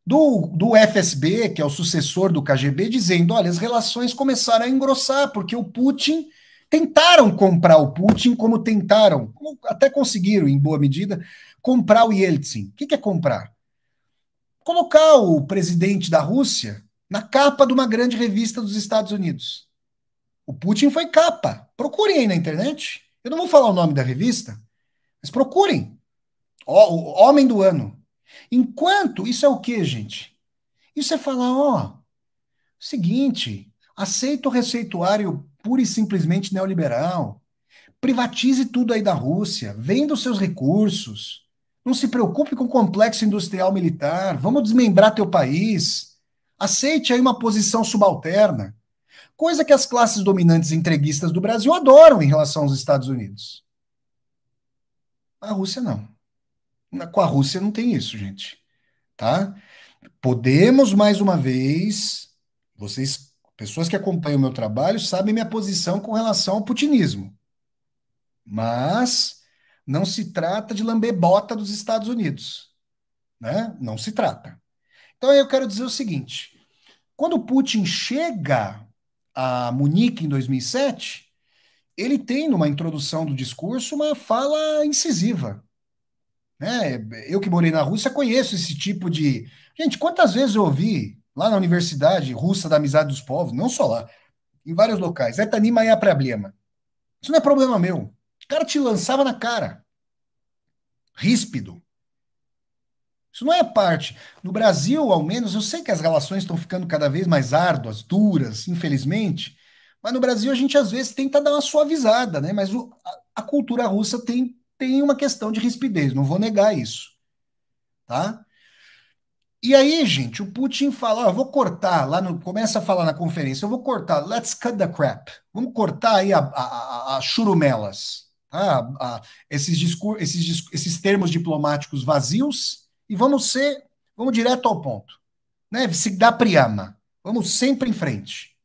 do FSB, que é o sucessor do KGB, dizendo, olha, as relações começaram a engrossar, porque o Putin, tentaram comprar o Putin, como tentaram, até conseguiram, em boa medida, comprar o Yeltsin. O que é comprar? Colocar o presidente da Rússia na capa de uma grande revista dos Estados Unidos. O Putin foi capa. Procurem aí na internet. Eu não vou falar o nome da revista, mas procurem. O Homem do Ano. Enquanto, isso é o quê, gente? Isso é falar, seguinte, aceita o receituário pura e simplesmente neoliberal. Privatize tudo aí da Rússia. Venda os seus recursos. Não se preocupe com o complexo industrial militar. Vamos desmembrar teu país. Aceite aí uma posição subalterna. Coisa que as classes dominantes entreguistas do Brasil adoram em relação aos Estados Unidos. A Rússia não. Com a Rússia não tem isso, gente. Tá? Podemos, mais uma vez, vocês, pessoas que acompanham o meu trabalho, sabem minha posição com relação ao putinismo. Mas não se trata de lamber bota dos Estados Unidos. Né? Não se trata. Então eu quero dizer o seguinte, quando o Putin chega a Munique em 2007, ele tem numa introdução do discurso uma fala incisiva. Né? Eu que morei na Rússia conheço esse tipo de... Gente, quantas vezes eu ouvi lá na Universidade Russa da Amizade dos Povos, não só lá, em vários locais, это не моя проблема. Isso não é problema meu. O cara te lançava na cara. Ríspido. Isso não é parte. No Brasil, ao menos, eu sei que as relações estão ficando cada vez mais árduas, duras, infelizmente, mas no Brasil a gente às vezes tenta dar uma suavizada, né? Mas a cultura russa tem uma questão de rispidez, não vou negar isso. Tá? E aí, gente, o Putin fala, eu vou cortar, começa a falar na conferência, eu vou cortar, let's cut the crap. Vamos cortar aí as churumelas, tá? Esses termos diplomáticos vazios, e vamos Vamos direto ao ponto. Né? Всегда прямо. Vamos sempre em frente.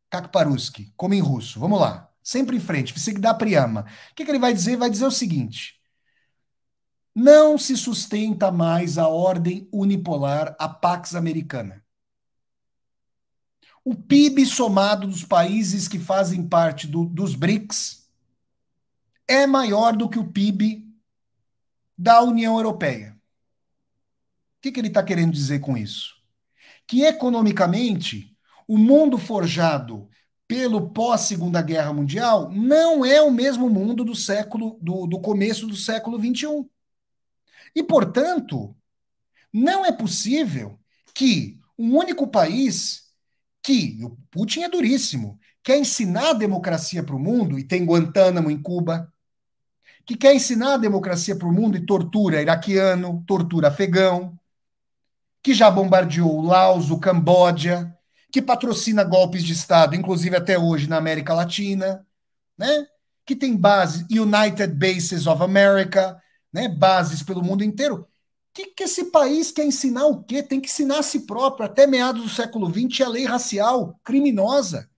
Как по-русски, como em russo. Vamos lá. Sempre em frente. Всегда прямо. O que ele vai dizer? Vai dizer o seguinte: não se sustenta mais a ordem unipolar, a Pax Americana. O PIB somado dos países que fazem parte dos BRICS é maior do que o PIB da União Europeia. O que ele está querendo dizer com isso? Que economicamente, o mundo forjado pelo pós-Segunda Guerra Mundial não é o mesmo mundo do começo do século XXI. E, portanto, não é possível que um único país, que o Putin é duríssimo, quer ensinar a democracia para o mundo, e tem Guantánamo em Cuba, que quer ensinar a democracia para o mundo e tortura iraquiano, tortura afegão, que já bombardeou o Laos, o Camboja, que patrocina golpes de Estado, inclusive até hoje na América Latina, né? Que tem bases, United Bases of America, né? Bases pelo mundo inteiro. Que esse país quer ensinar o quê? Tem que ensinar a si próprio. Até meados do século XX, a lei racial criminosa.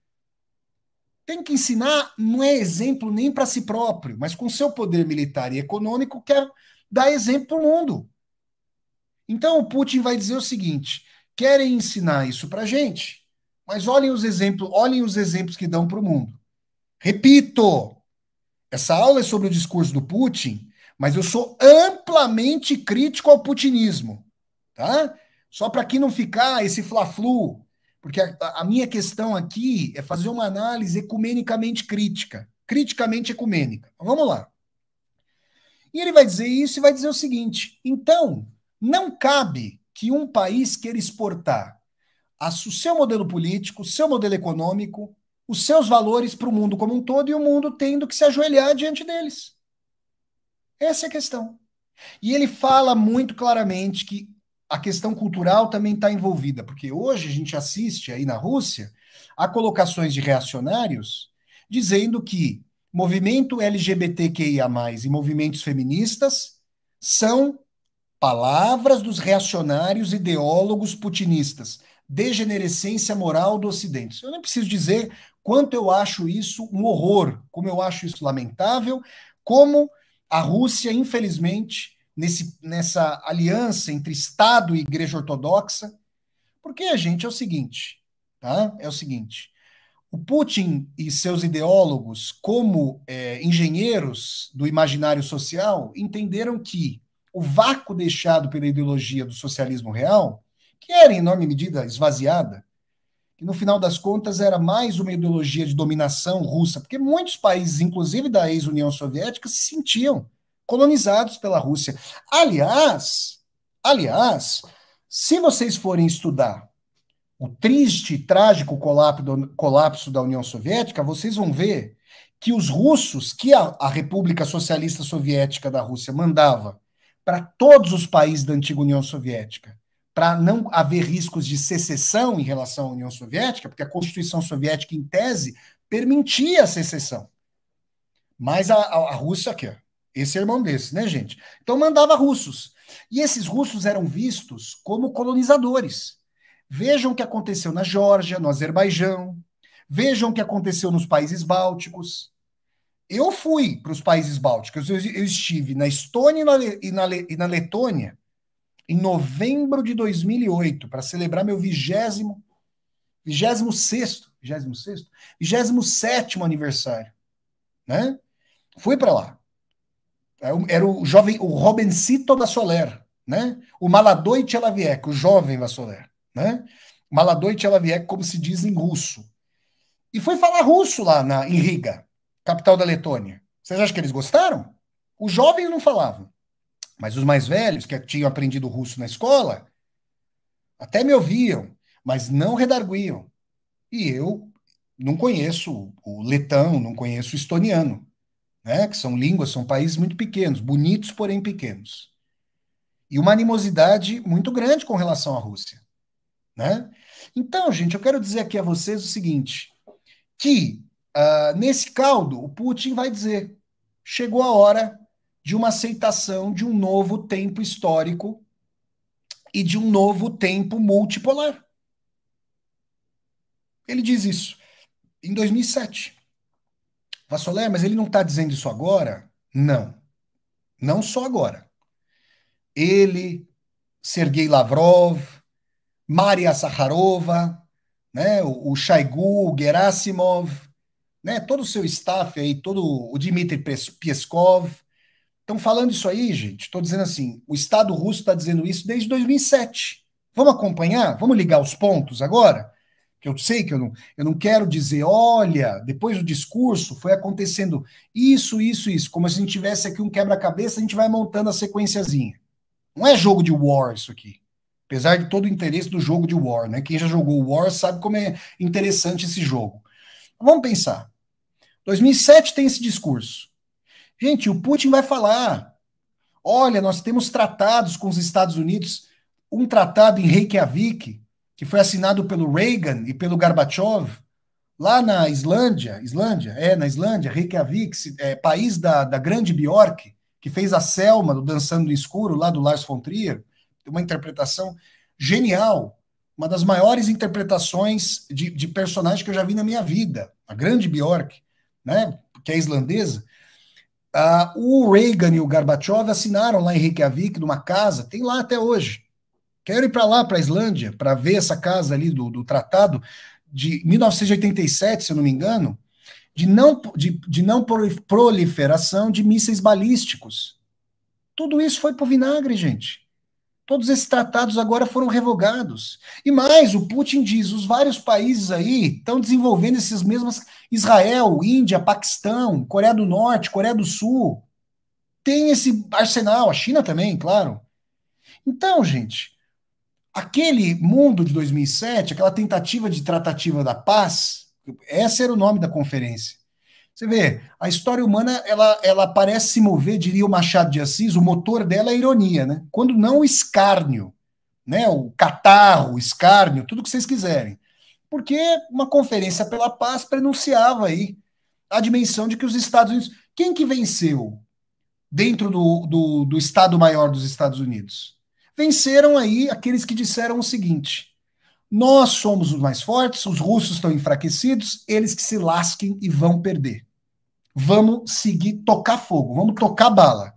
Tem que ensinar, não é exemplo nem para si próprio, mas com seu poder militar e econômico, quer dar exemplo para o mundo. Então o Putin vai dizer o seguinte: querem ensinar isso para a gente, mas olhem os exemplos que dão para o mundo. Repito, essa aula é sobre o discurso do Putin, mas eu sou amplamente crítico ao putinismo, tá? Só para aqui não ficar esse fla-flu, porque a minha questão aqui é fazer uma análise ecumenicamente crítica, criticamente ecumênica. Então, vamos lá. E ele vai dizer isso e vai dizer o seguinte: então, não cabe que um país queira exportar o seu modelo político, o seu modelo econômico, os seus valores para o mundo como um todo, e o mundo tendo que se ajoelhar diante deles. Essa é a questão. E ele fala muito claramente que a questão cultural também está envolvida, porque hoje a gente assiste aí na Rússia a colocações de reacionários dizendo que movimento LGBTQIA+, e movimentos feministas são palavras dos reacionários ideólogos putinistas, degenerescência moral do Ocidente. Eu não preciso dizer quanto eu acho isso um horror, como eu acho isso lamentável, como a Rússia, infelizmente, nessa aliança entre Estado e Igreja Ortodoxa, porque a gente é o seguinte, tá? É o seguinte: o Putin e seus ideólogos, como engenheiros do imaginário social, entenderam que o vácuo deixado pela ideologia do socialismo real, que era em enorme medida esvaziada, que no final das contas era mais uma ideologia de dominação russa, porque muitos países, inclusive da ex-União Soviética, se sentiam colonizados pela Rússia. Aliás, se vocês forem estudar o triste e trágico colapso da União Soviética, vocês vão ver que os russos, que a República Socialista Soviética da Rússia mandava para todos os países da antiga União Soviética, para não haver riscos de secessão em relação à União Soviética, porque a Constituição Soviética, em tese, permitia a secessão. Mas a Rússia, aqui, ó, esse é irmão desse, né, gente? Então mandava russos. E esses russos eram vistos como colonizadores. Vejam o que aconteceu na Geórgia, no Azerbaijão. Vejam o que aconteceu nos países bálticos. Eu fui para os países bálticos. Eu estive na Estônia e na Letônia em novembro de 2008 para celebrar meu 27º aniversário, né? Fui para lá. Era o jovem, o Robencito Vassoler, né? O Maladoi Chalaviek, o jovem Vassoler, né? Maladoi Chalaviek, como se diz em russo. E foi falar russo lá em Riga, capital da Letônia. Vocês acham que eles gostaram? Os jovens não falavam, mas os mais velhos, que tinham aprendido russo na escola, até me ouviam, mas não redarguiam. E eu não conheço o letão, não conheço o estoniano, né? Que são línguas, são países muito pequenos, bonitos, porém pequenos. E uma animosidade muito grande com relação à Rússia, né? Então, gente, eu quero dizer aqui a vocês o seguinte, que nesse caldo, o Putin vai dizer: chegou a hora de uma aceitação de um novo tempo histórico e de um novo tempo multipolar. Ele diz isso em 2007. Vassoler, mas ele não está dizendo isso agora? Não, não só agora. Ele, Sergei Lavrov, Maria Zakharova, né, o Shoigu, o Gerasimov, né, todo o seu staff aí, todo o Dmitry Peskov, estão falando isso aí, gente. Estou dizendo assim, o Estado russo está dizendo isso desde 2007. Vamos acompanhar? Vamos ligar os pontos agora? Que eu sei que eu não quero dizer, olha, depois do discurso foi acontecendo isso, isso, isso. Como se a gente tivesse aqui um quebra-cabeça, a gente vai montando a sequenciazinha. Não é jogo de War isso aqui. Apesar de todo o interesse do jogo de War, né? Quem já jogou War sabe como é interessante esse jogo. Vamos pensar. 2007 tem esse discurso. Gente, o Putin vai falar: olha, nós temos tratados com os Estados Unidos, um tratado em Reykjavik, que foi assinado pelo Reagan e pelo Gorbachev, lá na na Islândia, Reykjavik, país da grande Bjork, que fez a Selma do Dançando no Escuro, lá do Lars von Trier, uma interpretação genial, uma das maiores interpretações de personagem que eu já vi na minha vida, a grande Bjork, né, que é islandesa. O Reagan e o Gorbachev assinaram lá em Reykjavik, numa casa, tem lá até hoje. Quero ir para lá, para a Islândia, para ver essa casa ali do tratado de 1987, se eu não me engano, de não proliferação de mísseis balísticos. Tudo isso foi para o vinagre, gente. Todos esses tratados agora foram revogados. E mais, o Putin diz, os vários países aí estão desenvolvendo esses mesmos, Israel, Índia, Paquistão, Coreia do Norte, Coreia do Sul, tem esse arsenal, a China também, claro. Então, gente, aquele mundo de 2007, aquela tentativa de tratativa da paz, esse era o nome da conferência. Você vê, a história humana, ela parece se mover, diria o Machado de Assis, o motor dela é a ironia, né? Quando não o escárnio, né? O catarro, o escárnio, tudo que vocês quiserem. Porque uma conferência pela paz prenunciava aí a dimensão de que os Estados Unidos... Quem que venceu dentro do Estado-Maior dos Estados Unidos? Venceram aí aqueles que disseram o seguinte: nós somos os mais fortes, os russos estão enfraquecidos, eles que se lasquem e vão perder. Vamos seguir, tocar fogo, vamos tocar bala.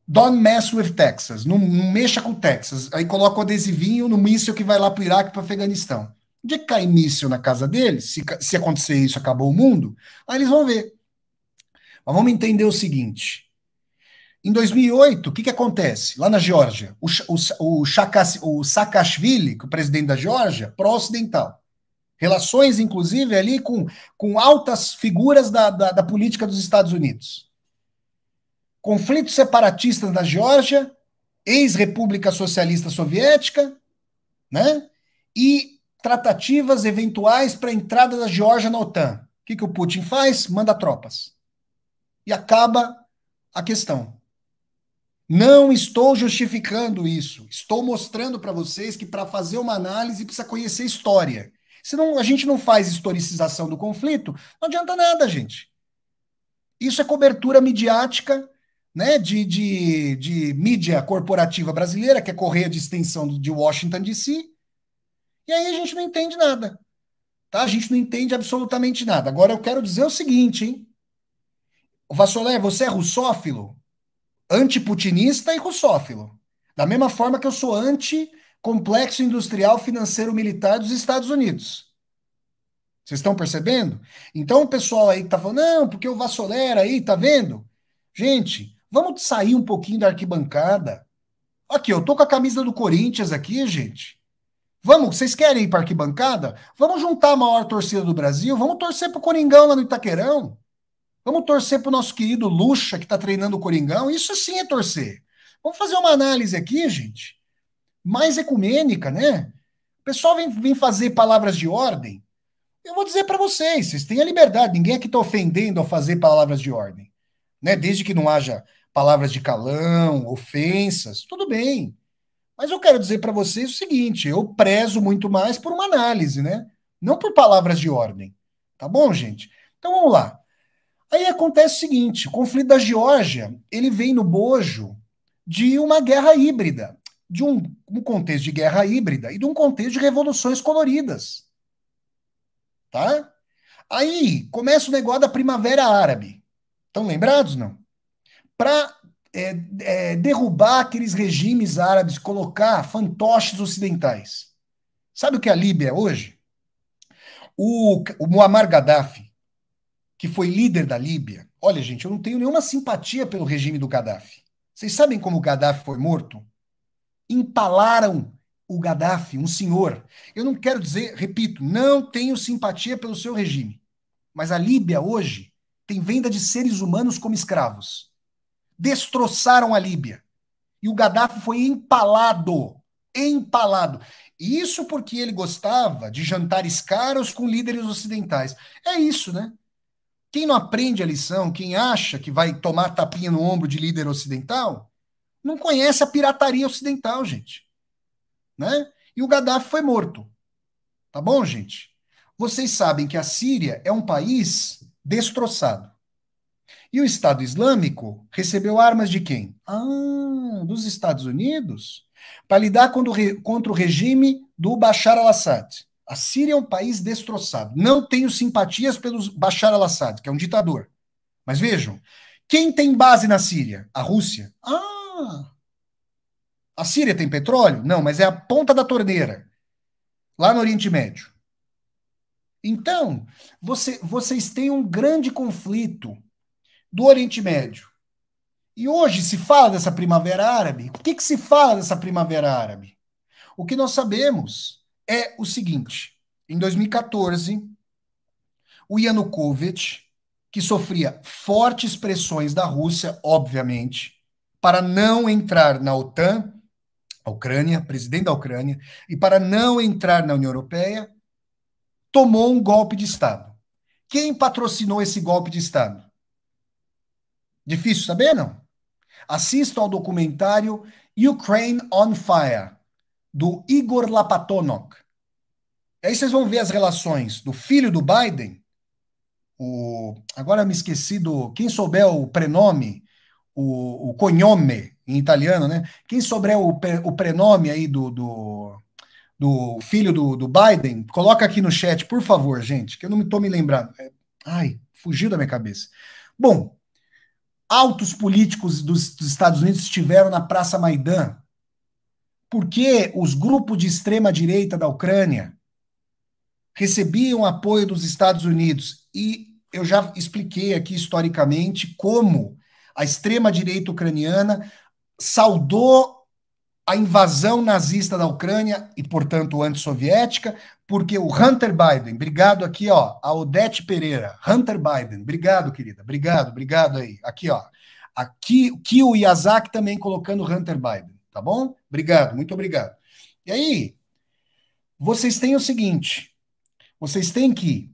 Don't mess with Texas, não mexa com Texas. Aí coloca o adesivinho no míssil que vai lá para o Iraque, para o Afeganistão. O dia que cai míssil na casa deles, se acontecer isso, acabou o mundo, aí eles vão ver. Mas vamos entender o seguinte: em 2008, o que acontece? Lá na Geórgia, o Saakashvili, que é o presidente da Geórgia, pró-ocidental. Relações, inclusive, ali com altas figuras da política dos Estados Unidos. Conflitos separatistas na Geórgia, ex-República Socialista Soviética, né? E tratativas eventuais para a entrada da Geórgia na OTAN. O que o Putin faz? Manda tropas. E acaba a questão. Não estou justificando isso. Estou mostrando para vocês que para fazer uma análise precisa conhecer história. Senão a gente não faz historicização do conflito, não adianta nada, gente. Isso é cobertura midiática, né, de mídia corporativa brasileira, que é correia de extensão de Washington, D.C., e aí a gente não entende nada. Tá? A gente não entende absolutamente nada. Agora eu quero dizer o seguinte, hein? Vassoler, você é russófilo? Antiputinista e russófilo. Da mesma forma que eu sou anti-complexo industrial financeiro militar dos Estados Unidos. Vocês estão percebendo? Então o pessoal aí que tá falando, não, porque o Vassoler aí, tá vendo? Gente, vamos sair um pouquinho da arquibancada. Aqui, eu tô com a camisa do Corinthians aqui, gente. Vamos, vocês querem ir para arquibancada? Vamos juntar a maior torcida do Brasil, vamos torcer pro Coringão lá no Itaquerão. Vamos torcer pro nosso querido Lucha, que tá treinando o Coringão. Isso sim é torcer. Vamos fazer uma análise aqui, gente, mais ecumênica, né? O pessoal vem fazer palavras de ordem. Eu vou dizer para vocês têm a liberdade, ninguém aqui está ofendendo ao fazer palavras de ordem, né? Desde que não haja palavras de calão, ofensas, tudo bem. Mas eu quero dizer para vocês o seguinte: eu prezo muito mais por uma análise, né? Não por palavras de ordem. Tá bom, gente? Então vamos lá. Aí acontece o seguinte: o conflito da Geórgia, ele vem no bojo de uma guerra híbrida. de um contexto de guerra híbrida e de um contexto de revoluções coloridas, tá? Aí começa o negócio da Primavera Árabe. Estão lembrados, não? Para derrubar aqueles regimes árabes, colocar fantoches ocidentais. Sabe o que é a Líbia hoje? O Muammar Gaddafi, que foi líder da Líbia. Olha, gente, eu não tenho nenhuma simpatia pelo regime do Gaddafi. Vocês sabem como o Gaddafi foi morto? Empalaram o Gaddafi, um senhor. Eu não quero dizer, repito, não tenho simpatia pelo seu regime. Mas a Líbia hoje tem venda de seres humanos como escravos. Destroçaram a Líbia. E o Gaddafi foi empalado. Empalado. Isso porque ele gostava de jantares caros com líderes ocidentais. É isso, né? Quem não aprende a lição, quem acha que vai tomar tapinha no ombro de líder ocidental, não conhece a pirataria ocidental, gente. Né? E o Gaddafi foi morto. Tá bom, gente? Vocês sabem que a Síria é um país destroçado. E o Estado Islâmico recebeu armas de quem? Ah, dos Estados Unidos, para lidar contra o regime do Bashar al-Assad. A Síria é um país destroçado. Não tenho simpatias pelo Bashar al-Assad, que é um ditador. Mas vejam, quem tem base na Síria? A Rússia. Ah, a Síria tem petróleo? Não, mas é a ponta da torneira, lá no Oriente Médio. Então, vocês têm um grande conflito do Oriente Médio. E hoje se fala dessa Primavera Árabe. O que se fala dessa Primavera Árabe? O que nós sabemos é o seguinte: em 2014, o Yanukovych, que sofria fortes pressões da Rússia, obviamente, para não entrar na OTAN, a Ucrânia, presidente da Ucrânia, e para não entrar na União Europeia, tomou um golpe de Estado. Quem patrocinou esse golpe de Estado? Difícil saber, não? Assista ao documentário Ukraine on Fire, do Igor Lapatonok. Aí vocês vão ver as relações do filho do Biden, agora eu me esqueci do. Quem souber o prenome, o cognome em italiano, né? Quem souber o prenome aí do filho do Biden, coloca aqui no chat, por favor, gente, que eu não estou me lembrando. Ai, fugiu da minha cabeça. Bom, altos políticos dos Estados Unidos estiveram na Praça Maidan, porque os grupos de extrema-direita da Ucrânia recebiam apoio dos Estados Unidos. E eu já expliquei aqui historicamente como a extrema-direita ucraniana saudou a invasão nazista da Ucrânia e, portanto, antissoviética, porque o Hunter Biden, obrigado aqui, ó, a Odete Pereira, Hunter Biden, obrigado, querida, obrigado aí, aqui, ó, aqui o Yazaki também colocando Hunter Biden, tá bom? Obrigado, muito obrigado. E aí, vocês têm o seguinte, vocês têm que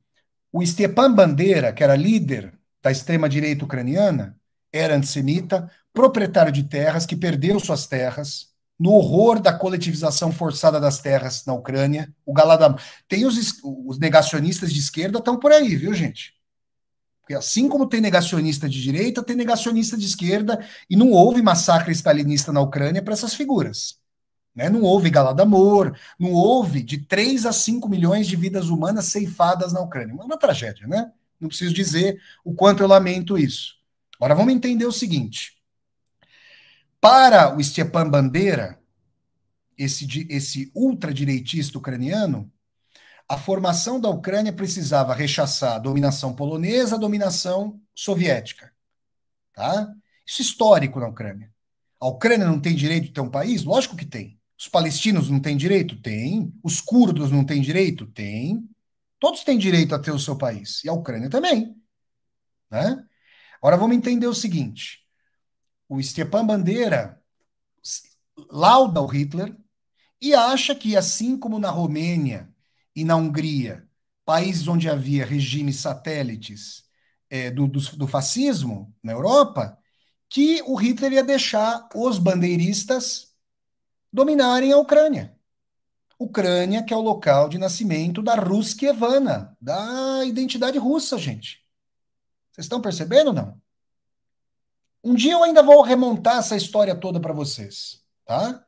o Stepan Bandeira, que era líder da extrema-direita ucraniana, era antissemita, proprietário de terras, que perdeu suas terras, no horror da coletivização forçada das terras na Ucrânia. O Galadam. Tem os negacionistas de esquerda estão por aí, viu, gente? Porque assim como tem negacionista de direita, tem negacionista de esquerda, e não houve massacre stalinista na Ucrânia para essas figuras. Né? Não houve Galadamor, não houve de 3 a 5 milhões de vidas humanas ceifadas na Ucrânia. Uma tragédia, né? Não preciso dizer o quanto eu lamento isso. Agora vamos entender o seguinte. Para o Stepan Bandeira, esse ultradireitista ucraniano, a formação da Ucrânia precisava rechaçar a dominação polonesa, a dominação soviética. Tá? Isso é histórico na Ucrânia. A Ucrânia não tem direito de ter um país? Lógico que tem. Os palestinos não têm direito? Tem. Os curdos não têm direito? Tem. Todos têm direito a ter o seu país. E a Ucrânia também. Né? Agora vamos entender o seguinte. O Stepan Bandeira lauda o Hitler e acha que, assim como na Romênia e na Hungria, países onde havia regimes satélites do fascismo na Europa, que o Hitler ia deixar os bandeiristas dominarem a Ucrânia. Ucrânia, que é o local de nascimento da Ruskievana, da identidade russa, gente. Vocês estão percebendo ou não? Um dia eu ainda vou remontar essa história toda para vocês, tá?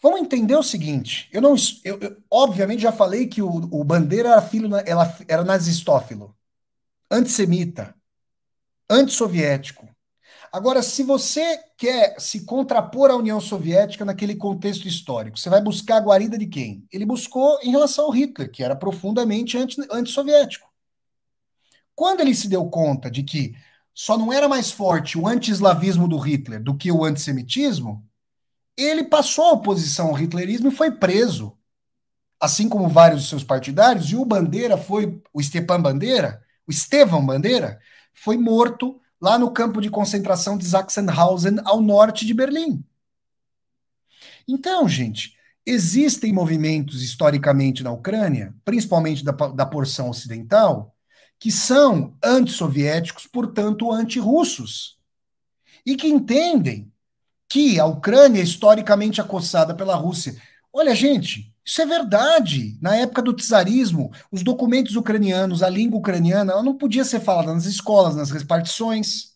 Vamos entender o seguinte: eu não, obviamente já falei que o Bandeira era filho, ela era nazistófilo, antissemita, antissoviético. Agora, se você quer se contrapor à União Soviética naquele contexto histórico, você vai buscar a guarida de quem? Ele buscou em relação ao Hitler, que era profundamente antissoviético. Quando ele se deu conta de que só não era mais forte o anti-eslavismo do Hitler do que o antissemitismo, ele passou a oposição ao hitlerismo e foi preso, assim como vários de seus partidários, e o Bandeira foi, o Stepan Bandeira, o Estevão Bandeira, foi morto lá no campo de concentração de Sachsenhausen, ao norte de Berlim. Então, gente, existem movimentos historicamente na Ucrânia, principalmente da porção ocidental, que são antissoviéticos, portanto antirrussos, e que entendem que a Ucrânia é historicamente acossada pela Rússia. Olha, gente, isso é verdade. Na época do czarismo, os documentos ucranianos, a língua ucraniana, ela não podia ser falada nas escolas, nas repartições.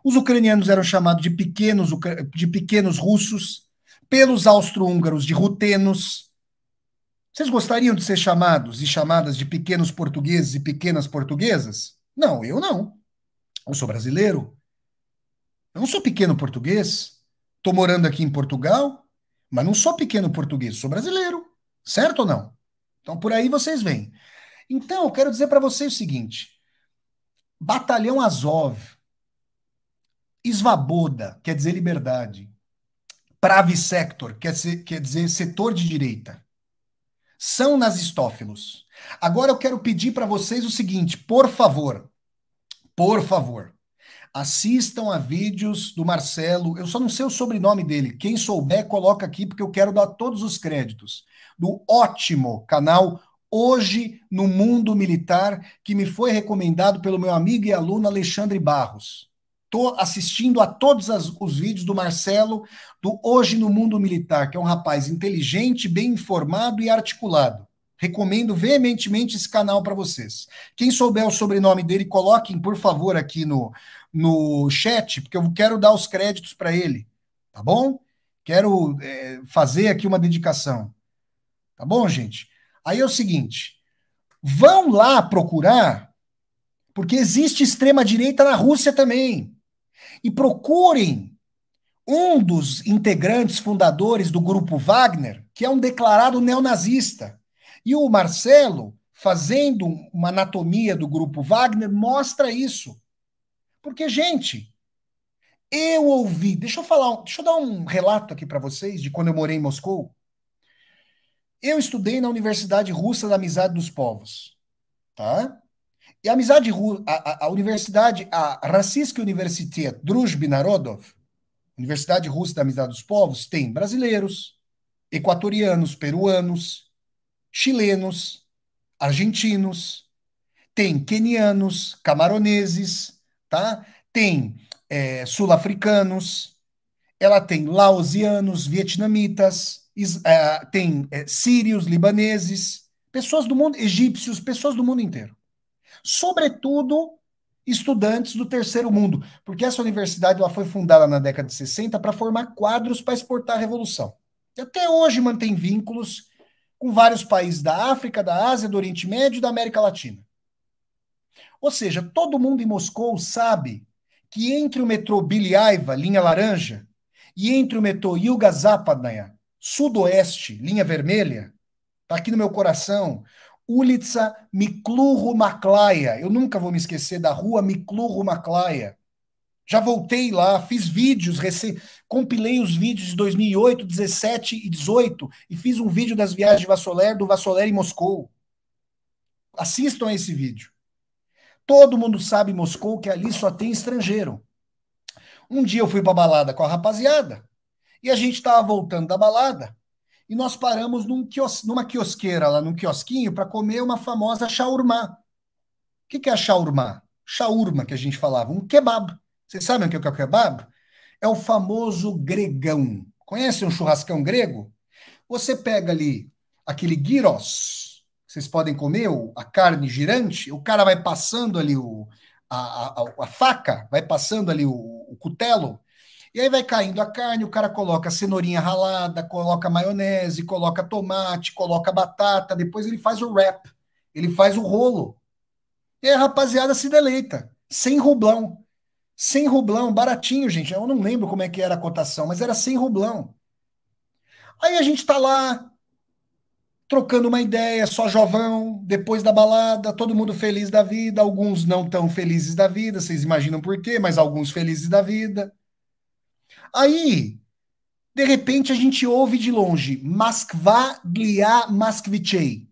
Os ucranianos eram chamados de pequenos russos, pelos austro-húngaros de rutenos. Vocês gostariam de ser chamados e chamadas de pequenos portugueses e pequenas portuguesas? Não, eu não. Eu sou brasileiro. Eu não sou pequeno português. Estou morando aqui em Portugal, mas não sou pequeno português, sou brasileiro. Certo ou não? Então por aí vocês vêm. Então, eu quero dizer para vocês o seguinte: Batalhão Azov, Svoboda, quer dizer liberdade. Pravi Sector, quer dizer setor de direita. São nazistófilos. Agora eu quero pedir para vocês o seguinte, por favor, assistam a vídeos do Marcelo. Eu só não sei o sobrenome dele. Quem souber, coloca aqui, porque eu quero dar todos os créditos. Do ótimo canal Hoje no Mundo Militar, que me foi recomendado pelo meu amigo e aluno Alexandre Barros. Estou assistindo a todos os vídeos do Marcelo, do Hoje no Mundo Militar, que é um rapaz inteligente, bem informado e articulado. Recomendo veementemente esse canal para vocês. Quem souber o sobrenome dele, coloquem, por favor, aqui no chat, porque eu quero dar os créditos para ele, tá bom? Quero fazer aqui uma dedicação, tá bom, gente? Aí é o seguinte, vão lá procurar, porque existe extrema-direita na Rússia também, e procurem um dos integrantes fundadores do grupo Wagner, que é um declarado neonazista. E o Marcelo, fazendo uma anatomia do grupo Wagner, mostra isso. Porque, gente, eu ouvi, deixa eu dar um relato aqui para vocês de quando eu morei em Moscou. Eu estudei na Universidade Russa da Amizade dos Povos, tá? E a amizade a universidade, a Rossiyskaya Universitet Druzhby Narodov, Universidade Russa da Amizade dos Povos, tem brasileiros, equatorianos, peruanos, chilenos, argentinos, tem quenianos, camaroneses, tá? Tem sul-africanos, ela tem laosianos, vietnamitas, tem sírios, libaneses, pessoas do mundo, egípcios, pessoas do mundo inteiro. Sobretudo estudantes do terceiro mundo, porque essa universidade ela foi fundada na década de 60 para formar quadros para exportar a revolução. E até hoje mantém vínculos com vários países da África, da Ásia, do Oriente Médio e da América Latina. Ou seja, todo mundo em Moscou sabe que entre o metrô Biliaeva, linha laranja, e entre o metrô Yuga-Zapadnaya, sudoeste, linha vermelha, tá aqui no meu coração, Ulitsa Mikluro-Maklaya. Eu nunca vou me esquecer da rua Mikluro-Maklaya. Já voltei lá, fiz vídeos, compilei os vídeos de 2008, 17 e 18 e fiz um vídeo das viagens de Vassoler, do Vassoler em Moscou. Assistam a esse vídeo. Todo mundo sabe em Moscou que ali só tem estrangeiro. Um dia eu fui pra balada com a rapaziada e a gente tava voltando da balada e nós paramos numa quiosqueira lá, num quiosquinho, para comer uma famosa shaurma. O que é a shaurma? Shaurma, que a gente falava, um kebab. Vocês sabem o que é o kebab? É o famoso gregão. Conhece um churrascão grego? Você pega ali aquele gyros, vocês podem comer a carne girante, o cara vai passando ali a faca, vai passando ali o cutelo, E aí vai caindo a carne, o cara coloca cenourinha ralada, coloca maionese, coloca tomate, coloca batata, depois ele faz o wrap, ele faz o rolo. E aí a rapaziada se deleita. 100 rublão. 100 rublão, baratinho, gente. Eu não lembro como é que era a cotação, mas era 100 rublão. Aí a gente tá lá, trocando uma ideia, só jovão, depois da balada, todo mundo feliz da vida, alguns não tão felizes da vida, vocês imaginam por quê, mas alguns felizes da vida. Aí, de repente, a gente ouve de longe, Moskva Dlia Moskvichei.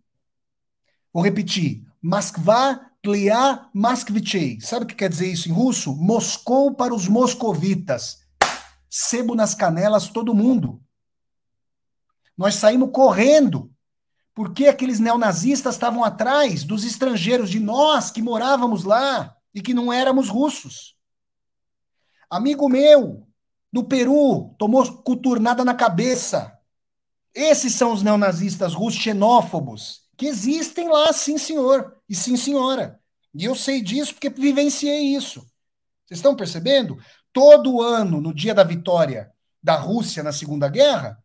Vou repetir, Moskva Dlia Moskvichei. Sabe o que quer dizer isso em russo? Moscou para os moscovitas. Sebo nas canelas, todo mundo. Nós saímos correndo, porque aqueles neonazistas estavam atrás dos estrangeiros, de nós que morávamos lá e que não éramos russos. Amigo meu, do Peru, tomou coturnada na cabeça. Esses são os neonazistas russos xenófobos, que existem lá, sim, senhor, e sim, senhora. E eu sei disso porque vivenciei isso. Vocês estão percebendo? Todo ano, no dia da vitória da Rússia na Segunda Guerra,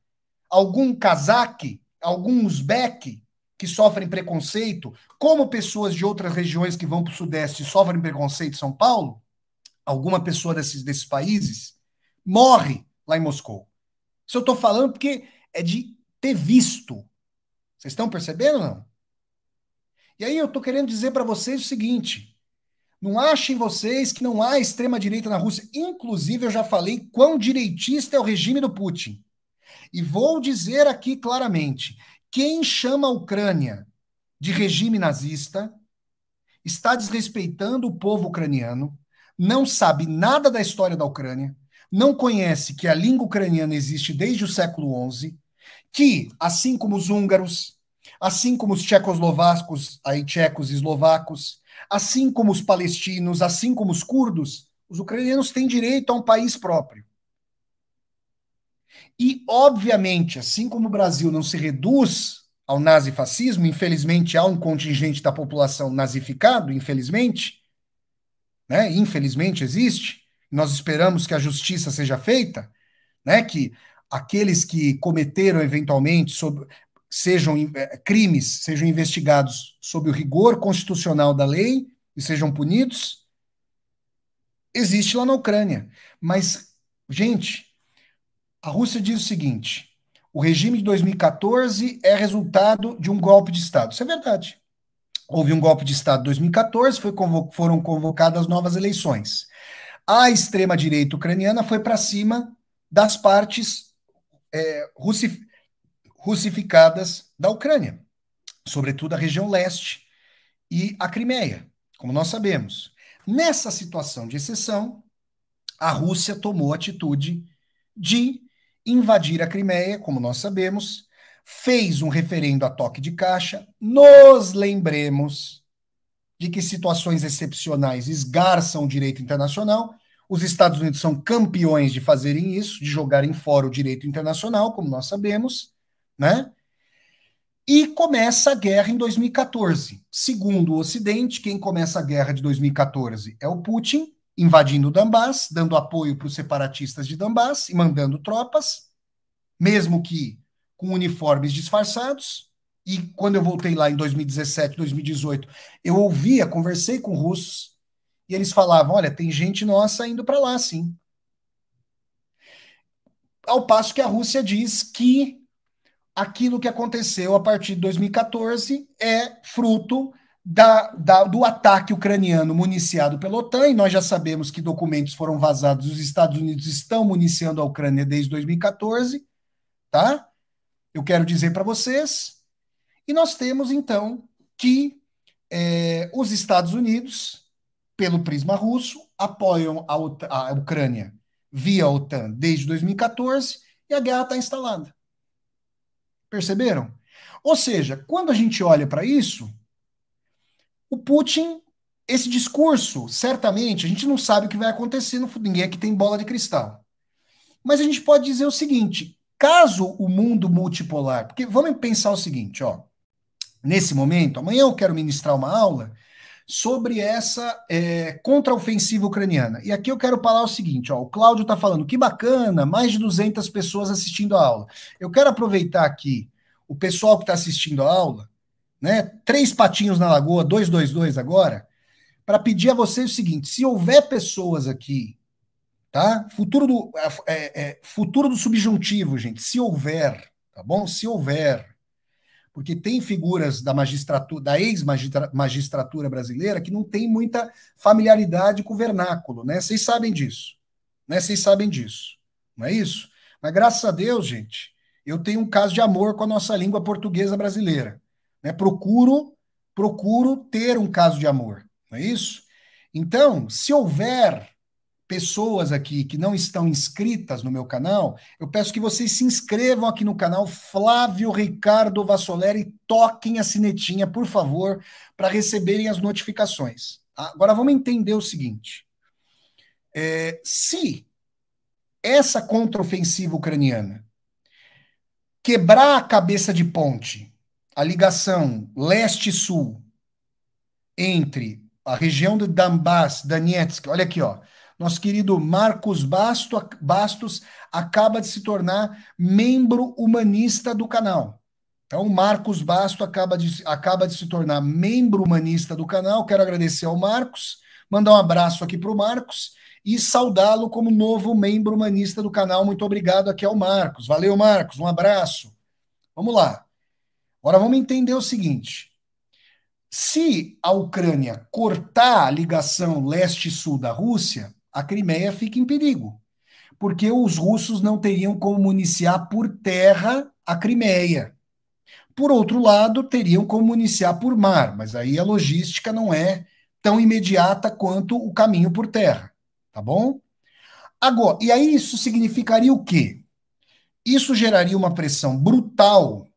algum cazaque, algum uzbeque que sofrem preconceito, como pessoas de outras regiões que vão para o Sudeste sofrem preconceito em São Paulo, alguma pessoa desses países morre lá em Moscou. Isso eu estou falando porque é de ter visto. Vocês estão percebendo ou não? E aí eu estou querendo dizer para vocês o seguinte: não achem vocês que não há extrema-direita na Rússia. Inclusive, eu já falei quão direitista é o regime do Putin. E vou dizer aqui claramente: quem chama a Ucrânia de regime nazista está desrespeitando o povo ucraniano, não sabe nada da história da Ucrânia, não conhece que a língua ucraniana existe desde o século XI, que, assim como os húngaros, assim como os tchecoslovacos, aí tchecos e eslovacos, assim como os palestinos, assim como os curdos, os ucranianos têm direito a um país próprio. E, obviamente, assim como o Brasil não se reduz ao nazifascismo, infelizmente há um contingente da população nazificado, infelizmente, né? Infelizmente existe. Nós esperamos que a justiça seja feita, né? Que aqueles que cometeram eventualmente sejam crimes, sejam investigados sob o rigor constitucional da lei e sejam punidos. Existe lá na Ucrânia. Mas, gente, a Rússia diz o seguinte: o regime de 2014 é resultado de um golpe de Estado. Isso é verdade. Houve um golpe de Estado em 2014, foram convocadas novas eleições. A extrema-direita ucraniana foi para cima das partes russificadas da Ucrânia, sobretudo a região leste e a Crimeia, como nós sabemos. Nessa situação de exceção, a Rússia tomou a atitude de invadir a Crimeia, como nós sabemos, fez um referendo a toque de caixa. Nos lembremos de que situações excepcionais esgarçam o direito internacional. Os Estados Unidos são campeões de fazerem isso, de jogarem fora o direito internacional, como nós sabemos, né? E começa a guerra em 2014. Segundo o Ocidente, quem começa a guerra de 2014 é o Putin, invadindo o Donbass, dando apoio para os separatistas de Donbass e mandando tropas, mesmo que com uniformes disfarçados. E quando eu voltei lá em 2017, 2018, eu ouvia, conversei com russos, e eles falavam: olha, tem gente nossa indo para lá, sim. Ao passo que a Rússia diz que aquilo que aconteceu a partir de 2014 é fruto do ataque ucraniano municiado pela OTAN, e nós já sabemos que documentos foram vazados, os Estados Unidos estão municiando a Ucrânia desde 2014, tá? Eu quero dizer para vocês, e nós temos então que os Estados Unidos, pelo prisma russo, apoiam a Ucrânia via OTAN desde 2014 e a guerra está instalada. Perceberam? Ou seja, quando a gente olha para isso, o Putin, esse discurso, certamente, a gente não sabe o que vai acontecer, ninguém aqui tem bola de cristal. Mas a gente pode dizer o seguinte: caso o mundo multipolar, porque vamos pensar o seguinte, ó, nesse momento, amanhã eu quero ministrar uma aula sobre essa contraofensiva ucraniana. E aqui eu quero falar o seguinte, ó, o Cláudio está falando, que bacana, mais de 200 pessoas assistindo a aula. Eu quero aproveitar aqui o pessoal que está assistindo a aula, né, três patinhos na lagoa, 222 agora, para pedir a vocês o seguinte, se houver pessoas aqui, tá? Futuro do subjuntivo, gente, se houver, tá bom? Se houver, porque tem figuras da magistratura, da ex-magistratura brasileira que não tem muita familiaridade com o vernáculo, né? Vocês sabem disso, né? Vocês sabem disso, não é isso? Mas graças a Deus, gente, eu tenho um caso de amor com a nossa língua portuguesa brasileira, né? Procuro ter um caso de amor, não é isso? Então, se houver pessoas aqui que não estão inscritas no meu canal, eu peço que vocês se inscrevam aqui no canal Flávio Ricardo Vassoleri e toquem a sinetinha, por favor, para receberem as notificações. Agora vamos entender o seguinte: se essa contraofensiva ucraniana quebrar a cabeça de ponte, a ligação leste-sul entre a região de Donbass, Donetsk, olha aqui, ó. Nosso querido Marcos Bastos acaba de se tornar membro humanista do canal. Então, o Marcos Bastos acaba de se tornar membro humanista do canal. Quero agradecer ao Marcos, mandar um abraço aqui para o Marcos e saudá-lo como novo membro humanista do canal. Muito obrigado aqui ao Marcos. Valeu, Marcos. Um abraço. Vamos lá. Agora vamos entender o seguinte. Se a Ucrânia cortar a ligação leste-sul da Rússia, a Crimeia fica em perigo, porque os russos não teriam como municiar por terra a Crimeia. Por outro lado, teriam como municiar por mar, mas aí a logística não é tão imediata quanto o caminho por terra, tá bom? Agora, e aí isso significaria o quê? Isso geraria uma pressão brutal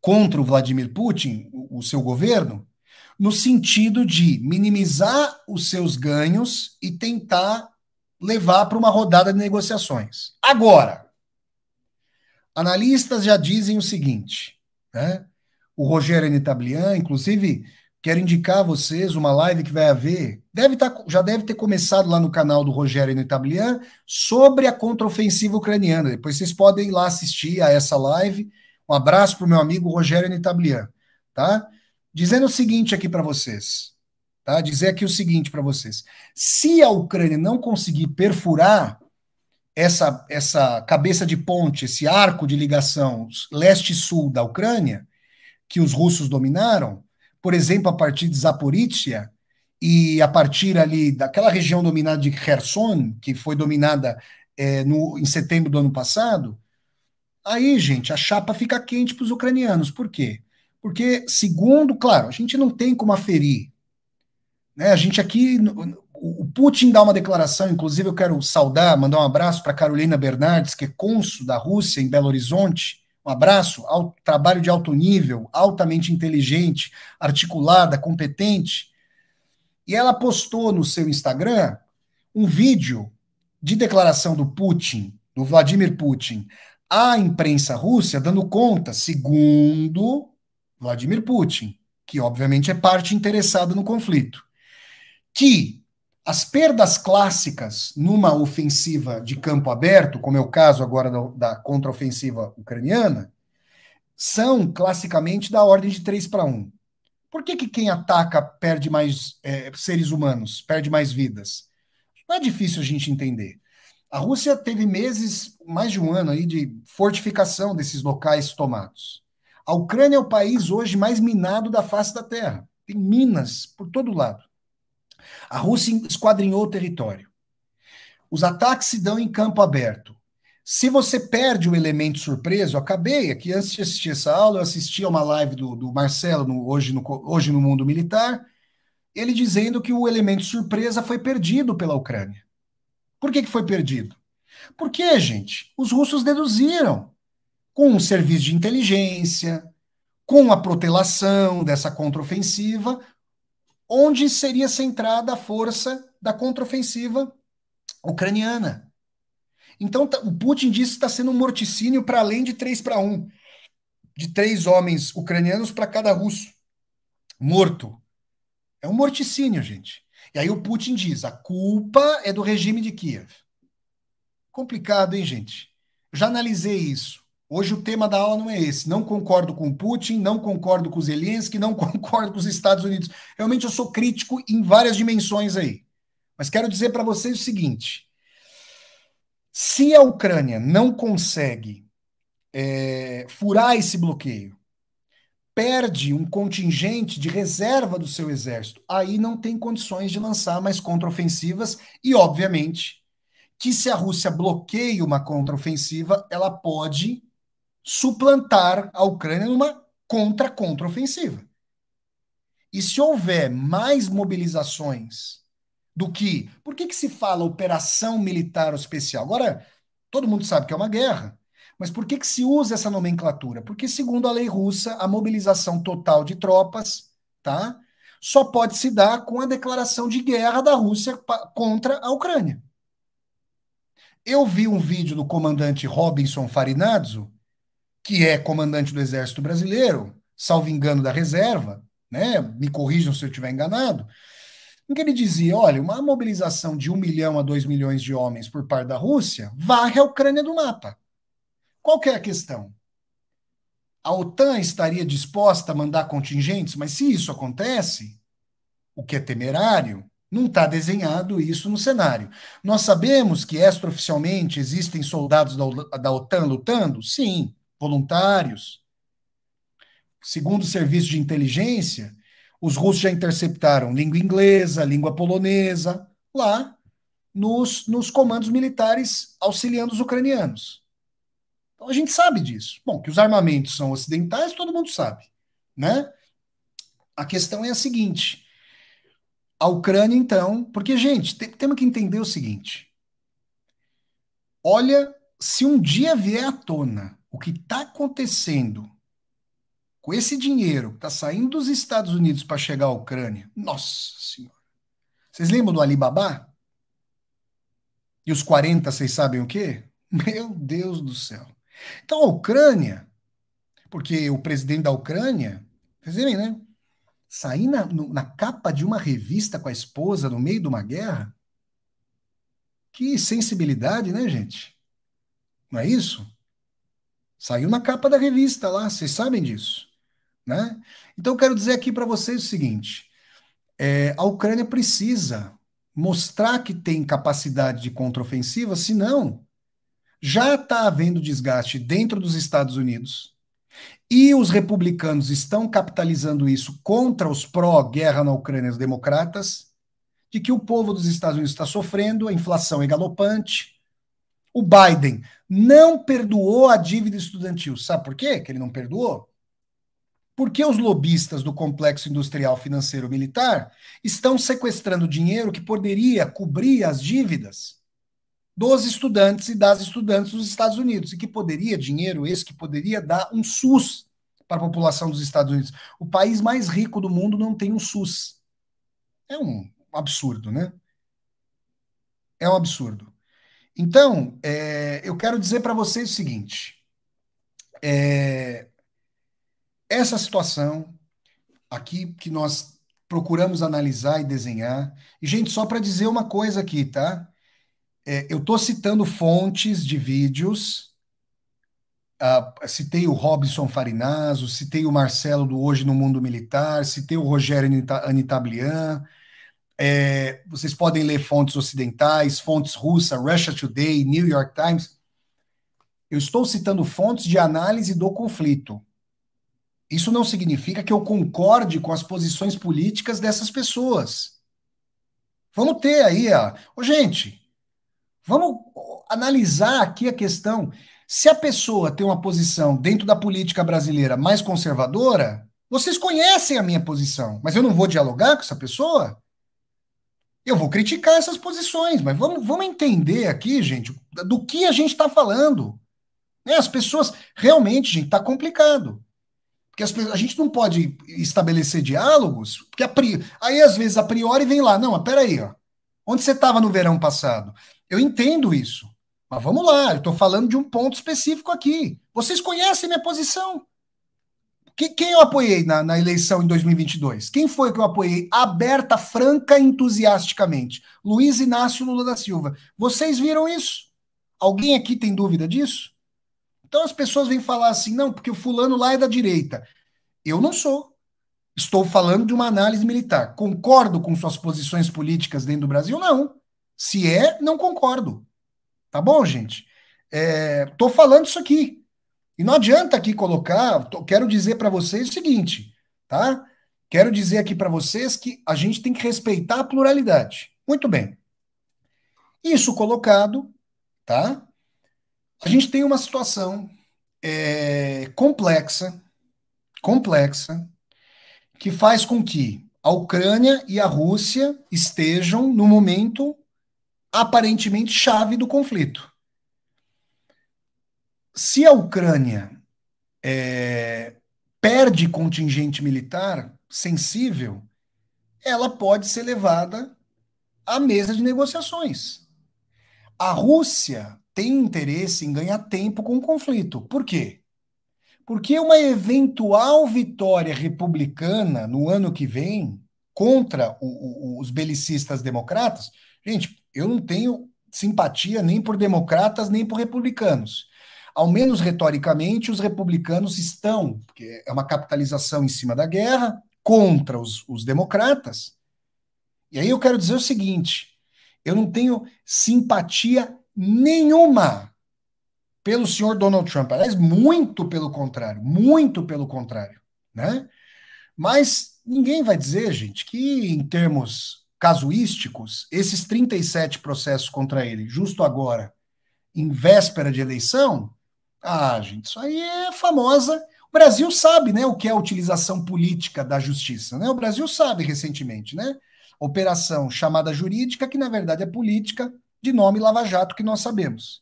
contra o Vladimir Putin, o seu governo, no sentido de minimizar os seus ganhos e tentar levar para uma rodada de negociações. Agora, analistas já dizem o seguinte, né? O Rogério Nitablian, inclusive, quero indicar a vocês uma live que vai haver, já deve ter começado lá no canal do Rogério Nitablian, sobre a contraofensiva ucraniana. Depois vocês podem ir lá assistir a essa live. Um abraço para o meu amigo Rogério Nitablian, tá? Dizendo o seguinte aqui para vocês, tá? Dizer aqui o seguinte para vocês. Se a Ucrânia não conseguir perfurar essa cabeça de ponte, esse arco de ligação leste-sul da Ucrânia, que os russos dominaram, por exemplo, a partir de Zaporizhia e a partir ali daquela região dominada de Kherson, que foi dominada em setembro do ano passado, aí, gente, a chapa fica quente para os ucranianos. Por quê? Porque, segundo, claro, a gente não tem como aferir, né? A gente aqui, o Putin dá uma declaração, inclusive eu quero saudar, mandar um abraço para Carolina Bernardes, que é cônsul da Rússia em Belo Horizonte. Um abraço ao trabalho de alto nível, altamente inteligente, articulada, competente. E ela postou no seu Instagram um vídeo de declaração do Putin, do Vladimir Putin, à imprensa russa, dando conta, segundo Vladimir Putin, que obviamente é parte interessada no conflito, que as perdas clássicas numa ofensiva de campo aberto, como é o caso agora da contraofensiva ucraniana, são classicamente da ordem de 3-1. Por que quem ataca perde mais seres humanos, perde mais vidas? Não é difícil a gente entender. A Rússia teve meses, mais de um ano aí, de fortificação desses locais tomados. A Ucrânia é o país hoje mais minado da face da Terra. Tem minas por todo lado. A Rússia esquadrinhou o território. Os ataques se dão em campo aberto. Se você perde o elemento surpresa, eu acabei aqui, antes de assistir essa aula, eu assisti a uma live do Marcelo, hoje no Mundo Militar, ele dizendo que o elemento surpresa foi perdido pela Ucrânia. Por que foi perdido? Porque, gente, os russos deduziram, com um serviço de inteligência, com a protelação dessa contraofensiva, onde seria centrada a força da contraofensiva ucraniana. Então, o Putin disse que está sendo um morticínio para além de 3-1, de 3 homens ucranianos para cada russo morto. É um morticínio, gente. E aí o Putin diz: a culpa é do regime de Kiev. Complicado, hein, gente? Eu já analisei isso. Hoje o tema da aula não é esse. Não concordo com o Putin, não concordo com o Zelensky, não concordo com os Estados Unidos. Realmente eu sou crítico em várias dimensões aí. Mas quero dizer para vocês o seguinte: se a Ucrânia não consegue furar esse bloqueio, perde um contingente de reserva do seu exército, aí não tem condições de lançar mais contraofensivas e, obviamente, que se a Rússia bloqueia uma contraofensiva, ela pode suplantar a Ucrânia numa contra-contraofensiva. E se houver mais mobilizações do que... Por que se fala operação militar especial? Agora, todo mundo sabe que é uma guerra, mas por que se usa essa nomenclatura? Porque, segundo a lei russa, a mobilização total de tropas, tá, só pode se dar com a declaração de guerra da Rússia contra a Ucrânia. Eu vi um vídeo do comandante Robinson Farinazzo, que é comandante do Exército Brasileiro, salvo engano da reserva, né? Me corrijam se eu estiver enganado, em que ele dizia: olha, uma mobilização de 1 milhão a 2 milhões de homens por parte da Rússia varre a Ucrânia do mapa. Qual que é a questão? A OTAN estaria disposta a mandar contingentes, mas se isso acontece, o que é temerário, não está desenhado isso no cenário. Nós sabemos que extraoficialmente existem soldados da OTAN lutando? Sim, voluntários. Segundo o serviço de inteligência, os russos já interceptaram língua inglesa, língua polonesa, lá nos comandos militares auxiliando os ucranianos. Então a gente sabe disso. Bom, que os armamentos são ocidentais, todo mundo sabe, né? A questão é a seguinte: a Ucrânia, então, porque, gente, temos que entender o seguinte: olha, se um dia vier à tona o que está acontecendo com esse dinheiro que está saindo dos Estados Unidos para chegar à Ucrânia, nossa senhora. Vocês lembram do Alibaba? E os 40, vocês sabem o quê? Meu Deus do céu. Então a Ucrânia, porque o presidente da Ucrânia, vocês verem, né? Sair na capa de uma revista com a esposa no meio de uma guerra? Que sensibilidade, né, gente? Não é isso? Saiu na capa da revista lá, vocês sabem disso, né? Então eu quero dizer aqui para vocês o seguinte: a Ucrânia precisa mostrar que tem capacidade de contraofensiva, senão já está havendo desgaste dentro dos Estados Unidos e os republicanos estão capitalizando isso contra os pró-guerra na Ucrânia, os democratas, de que o povo dos Estados Unidos está sofrendo, a inflação é galopante. O Biden não perdoou a dívida estudantil. Sabe por quê que ele não perdoou? Porque os lobistas do complexo industrial financeiro militar estão sequestrando dinheiro que poderia cobrir as dívidas dos estudantes e das estudantes dos Estados Unidos, e que poderia, dinheiro esse que poderia dar um SUS para a população dos Estados Unidos. O país mais rico do mundo não tem um SUS. É um absurdo, né? É um absurdo. Então, eu quero dizer para vocês o seguinte: essa situação aqui que nós procuramos analisar e desenhar. E, gente, só para dizer uma coisa aqui, tá? Eu estou citando fontes de vídeos. Citei o Robinson Farinazzo, citei o Marcelo do Hoje no Mundo Militar, citei o Rogério Anitablian. Vocês podem ler fontes ocidentais, fontes russas, Russia Today, New York Times. Eu estou citando fontes de análise do conflito. Isso não significa que eu concorde com as posições políticas dessas pessoas. Vamos ter aí, gente, vamos analisar aqui a questão. Se a pessoa tem uma posição dentro da política brasileira mais conservadora, vocês conhecem a minha posição, mas eu não vou dialogar com essa pessoa? Eu vou criticar essas posições, mas vamos entender aqui, gente, do que a gente está falando. As pessoas, realmente, gente, está complicado. Porque a gente não pode estabelecer diálogos, porque aí às vezes a priori vem lá, não, mas peraí, ó, onde você estava no verão passado? Eu entendo isso, mas vamos lá, eu estou falando de um ponto específico aqui. Vocês conhecem minha posição. Quem eu apoiei na eleição em 2022? Quem foi que eu apoiei aberta, franca e entusiasticamente? Luiz Inácio Lula da Silva. Vocês viram isso? Alguém aqui tem dúvida disso? Então as pessoas vêm falar assim, não, porque o fulano lá é da direita. Eu não sou. Estou falando de uma análise militar. Concordo com suas posições políticas dentro do Brasil? Não. Se é, não concordo. Tá bom, gente? Tô falando isso aqui. E não adianta aqui colocar. Quero dizer para vocês o seguinte, tá? Quero dizer aqui para vocês que a gente tem que respeitar a pluralidade. Muito bem. Isso colocado, tá? A gente tem uma situação complexa, que faz com que a Ucrânia e a Rússia estejam no momento aparentemente chave do conflito. Se a Ucrânia perde contingente militar sensível, ela pode ser levada à mesa de negociações. A Rússia tem interesse em ganhar tempo com o conflito. Por quê? Porque uma eventual vitória republicana no ano que vem contra os belicistas democratas, gente, eu não tenho simpatia nem por democratas nem por republicanos. Ao menos retoricamente, os republicanos estão, porque é uma capitalização em cima da guerra, contra os democratas. E aí eu quero dizer o seguinte: eu não tenho simpatia nenhuma pelo senhor Donald Trump. Aliás, muito pelo contrário, né? Mas ninguém vai dizer, gente, que em termos casuísticos, esses 37 processos contra ele, justo agora, em véspera de eleição, gente, isso aí é famosa. O Brasil sabe, né, o que é a utilização política da justiça, né? O Brasil sabe recentemente, né? Operação chamada jurídica, que na verdade é política, de nome Lava Jato, que nós sabemos,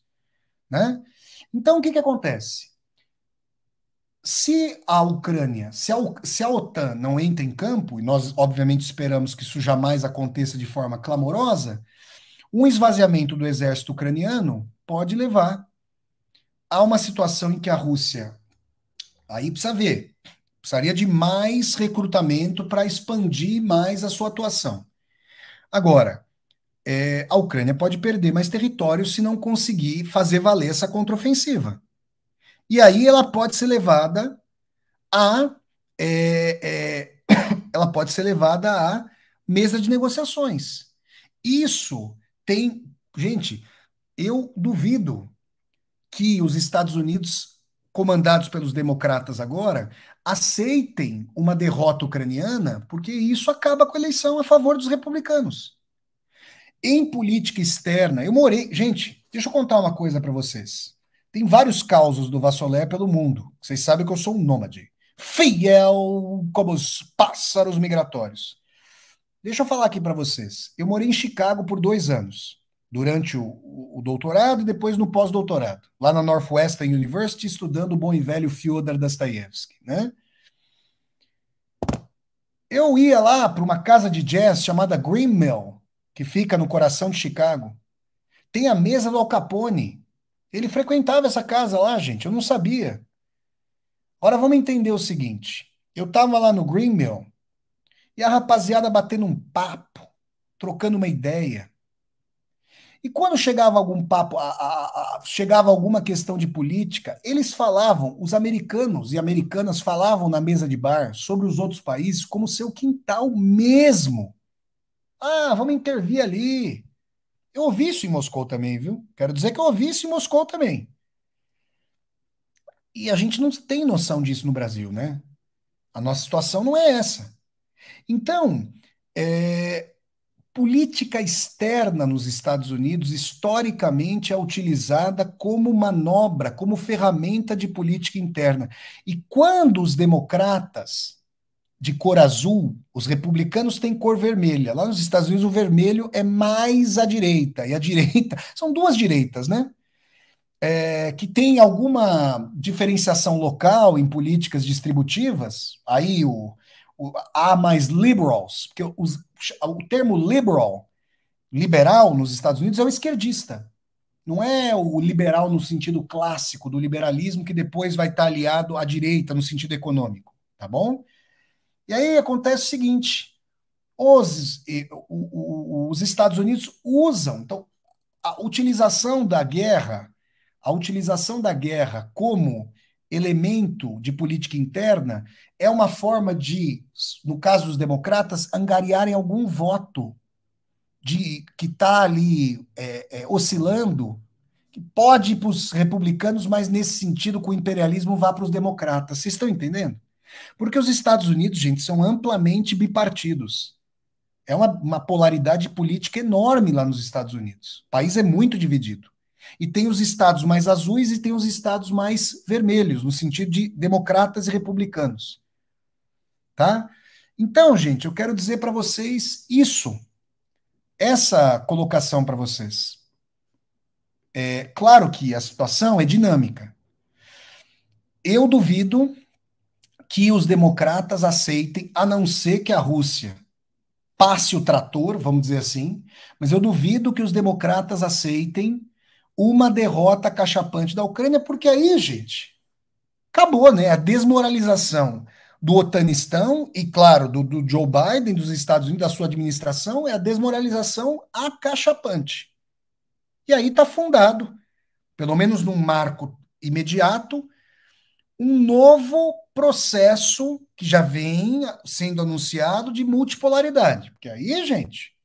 né? Então, o que acontece? Se a Ucrânia, se a OTAN não entra em campo, e nós obviamente esperamos que isso jamais aconteça de forma clamorosa, um esvaziamento do exército ucraniano pode levar a uma situação em que a Rússia, aí precisa ver, precisaria de mais recrutamento para expandir mais a sua atuação. Agora, a Ucrânia pode perder mais território se não conseguir fazer valer essa contraofensiva. E aí ela pode ser levada a ela pode ser levada à mesa de negociações. Isso tem, gente, eu duvido que os Estados Unidos, comandados pelos democratas agora, aceitem uma derrota ucraniana, porque isso acaba com a eleição a favor dos republicanos. Em política externa, eu morei. Gente, deixa eu contar uma coisa para vocês. Tem vários causos do Vassolé pelo mundo. Vocês sabem que eu sou um nômade. Fiel como os pássaros migratórios. Deixa eu falar aqui para vocês. Eu morei em Chicago por 2 anos, durante o doutorado e depois no pós-doutorado, lá na Northwestern University, estudando o bom e velho Fyodor Dostoiévski, né? Eu ia lá para uma casa de jazz chamada Green Mill, que fica no coração de Chicago. Tem a mesa do Al Capone. Ele frequentava essa casa lá, gente, eu não sabia. Agora vamos entender o seguinte. Eu estava lá no Green Mill e a rapaziada batendo um papo, trocando uma ideia. E quando chegava algum papo, chegava alguma questão de política, eles falavam, os americanos e americanas falavam na mesa de bar sobre os outros países como seu quintal mesmo. Vamos intervir ali. Eu ouvi isso em Moscou também, viu? Quero dizer que eu ouvi isso em Moscou também. E a gente não tem noção disso no Brasil, né? A nossa situação não é essa. Então, política externa nos Estados Unidos, historicamente, é utilizada como manobra, como ferramenta de política interna. E quando os democratas de cor azul, os republicanos têm cor vermelha. Lá nos Estados Unidos, o vermelho é mais à direita. E a direita, são duas direitas, né? Que tem alguma diferenciação local em políticas distributivas, aí há mais liberals, porque o termo liberal nos Estados Unidos é o esquerdista. Não é o liberal no sentido clássico do liberalismo que depois vai estar aliado à direita no sentido econômico, tá bom? E aí acontece o seguinte, os Estados Unidos usam, então, a utilização da guerra, a utilização da guerra como elemento de política interna é uma forma de, no caso dos democratas, angariarem algum voto de que está ali oscilando, que pode ir para os republicanos, mas nesse sentido, com o imperialismo, vá para os democratas. Vocês estão entendendo? Porque os Estados Unidos, gente, são amplamente bipartidos. É uma polaridade política enorme lá nos Estados Unidos. O país é muito dividido. E tem os estados mais azuis e tem os estados mais vermelhos, no sentido de democratas e republicanos. Tá? Então, gente, eu quero dizer para vocês isso, essa colocação para vocês. É claro que a situação é dinâmica. Eu duvido que os democratas aceitem, a não ser que a Rússia passe o trator, vamos dizer assim, mas eu duvido que os democratas aceitem uma derrota cachapante da Ucrânia, porque aí, gente, acabou, né? A desmoralização do otanistão e, claro, do Joe Biden, dos Estados Unidos, da sua administração, é a desmoralização acachapante. E aí está fundado, pelo menos num marco imediato, um novo processo que já vem sendo anunciado de multipolaridade. Porque aí, gente,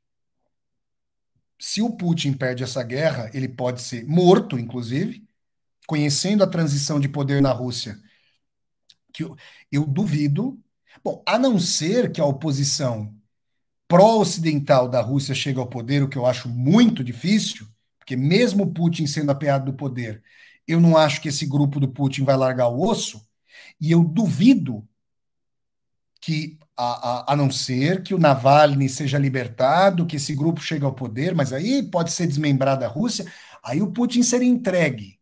se o Putin perde essa guerra, ele pode ser morto, inclusive, conhecendo a transição de poder na Rússia, que eu duvido. Bom, a não ser que a oposição pró-ocidental da Rússia chegue ao poder, o que eu acho muito difícil, porque mesmo Putin sendo apeado do poder, eu não acho que esse grupo do Putin vai largar o osso, e eu duvido que, a não ser que o Navalny seja libertado, que esse grupo chegue ao poder, mas aí pode ser desmembrado da Rússia, aí o Putin seria entregue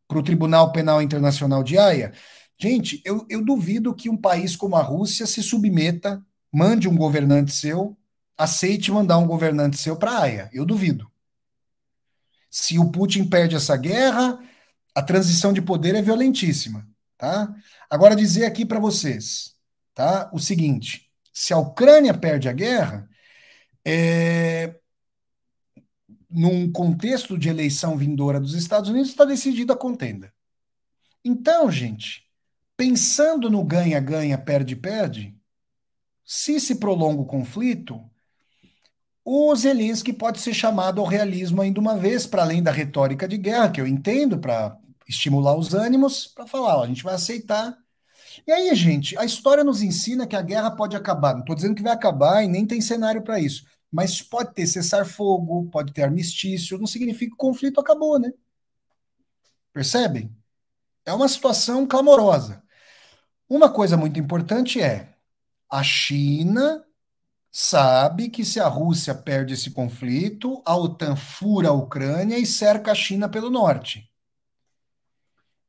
para o Tribunal Penal Internacional de Haia. Gente, eu duvido que um país como a Rússia se submeta, mande um governante seu, aceite mandar um governante seu para a Haia. Eu duvido. Se o Putin perde essa guerra, a transição de poder é violentíssima, tá? Agora dizer aqui para vocês, tá? O seguinte: se a Ucrânia perde a guerra, num contexto de eleição vindoura dos Estados Unidos, está decidida a contenda. Então, gente, pensando no ganha-ganha, perde-perde, se prolonga o conflito, o Zelensky pode ser chamado ao realismo ainda uma vez, para além da retórica de guerra, que eu entendo, para estimular os ânimos, para falar, ó, a gente vai aceitar. E aí, gente, a história nos ensina que a guerra pode acabar. Não estou dizendo que vai acabar e nem tem cenário para isso. Mas pode ter cessar-fogo, pode ter armistício, não significa que o conflito acabou, né? Percebem? É uma situação clamorosa. Uma coisa muito importante é a China sabe que se a Rússia perde esse conflito, a OTAN fura a Ucrânia e cerca a China pelo norte.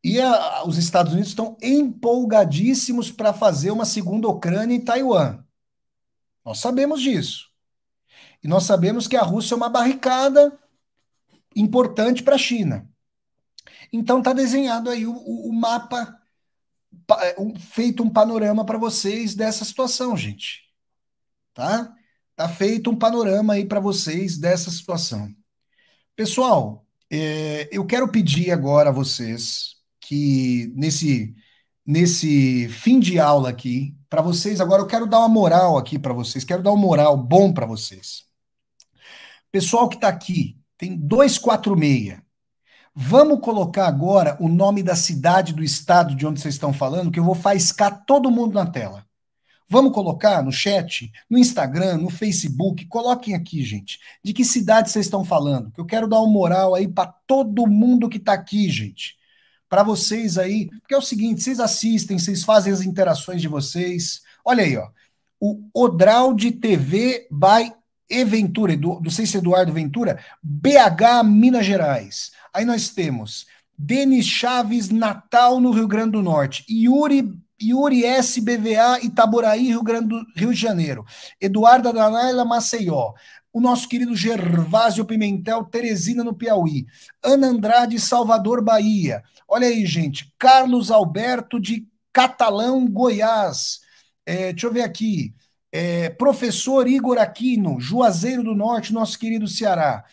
E os Estados Unidos estão empolgadíssimos para fazer uma segunda Ucrânia em Taiwan. Nós sabemos disso. E nós sabemos que a Rússia é uma barricada importante para a China. Então está desenhado aí o mapa, feito um panorama para vocês dessa situação, gente. Tá? Tá feito um panorama aí para vocês dessa situação. Pessoal, eu quero pedir agora a vocês que nesse fim de aula aqui, para vocês, agora eu quero dar uma moral aqui para vocês, quero dar um moral bom para vocês. Pessoal que está aqui, tem 246. Vamos colocar agora o nome da cidade, do estado de onde vocês estão falando, que eu vou faiscar todo mundo na tela. Vamos colocar no chat, no Instagram, no Facebook, coloquem aqui, gente, de que cidade vocês estão falando, que eu quero dar uma moral aí para todo mundo que está aqui, gente. Para vocês aí, porque é o seguinte, vocês assistem, vocês fazem as interações de vocês. Olha aí, ó. O Odralde TV by Ventura, do sei se é Eduardo Ventura, BH, Minas Gerais. Aí nós temos Denis Chaves, Natal, no Rio Grande do Norte. Yuri S, BVA, Itaboraí, Rio de Janeiro. Eduardo Danaila, Maceió. O nosso querido Gervásio Pimentel, Teresina, no Piauí. Ana Andrade, Salvador, Bahia. Olha aí, gente. Carlos Alberto, de Catalão, Goiás. Deixa eu ver aqui. Professor Igor Aquino, Juazeiro do Norte, nosso querido Ceará.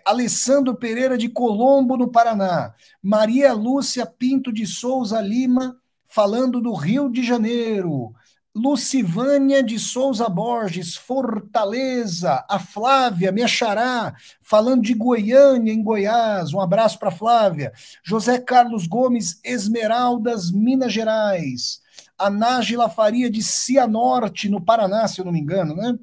Alessandro Pereira de Colombo, no Paraná. Maria Lúcia Pinto de Souza Lima, falando do Rio de Janeiro. Lucivânia de Souza Borges, Fortaleza. A Flávia, minha xará, falando de Goiânia, em Goiás. Um abraço para Flávia. José Carlos Gomes, Esmeraldas, Minas Gerais. A Nájila Faria de Cianorte, no Paraná, se eu não me engano, né?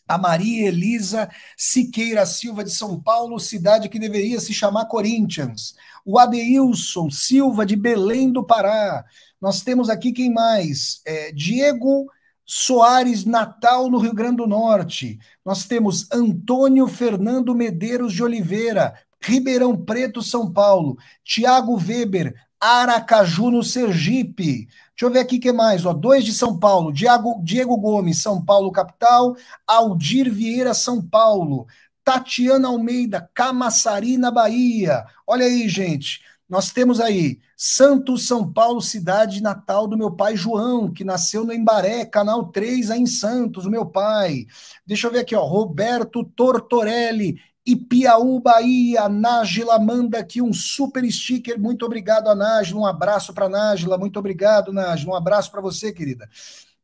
A Maria Elisa Siqueira Silva de São Paulo, cidade que deveria se chamar Corinthians. O Adeilson Silva de Belém do Pará. Nós temos aqui quem mais? Diego Soares Natal, no Rio Grande do Norte. Nós temos Antônio Fernando Medeiros de Oliveira, Ribeirão Preto, São Paulo. Tiago Weber, Aracaju, no Sergipe. Deixa eu ver aqui o que mais. 2 de São Paulo. Diego Gomes, São Paulo, capital. Aldir Vieira, São Paulo. Tatiana Almeida, Camaçari, na Bahia. Olha aí, gente. Nós temos aí Santos, São Paulo, cidade natal do meu pai João, que nasceu no Embaré, Canal 3, aí em Santos, o meu pai. Deixa eu ver aqui, Roberto Tortorelli, Ipiaú, Bahia. Nájila manda aqui um super sticker. Muito obrigado a Nájila. Um abraço para Nájila. Muito obrigado, Nájila. Um abraço para você, querida.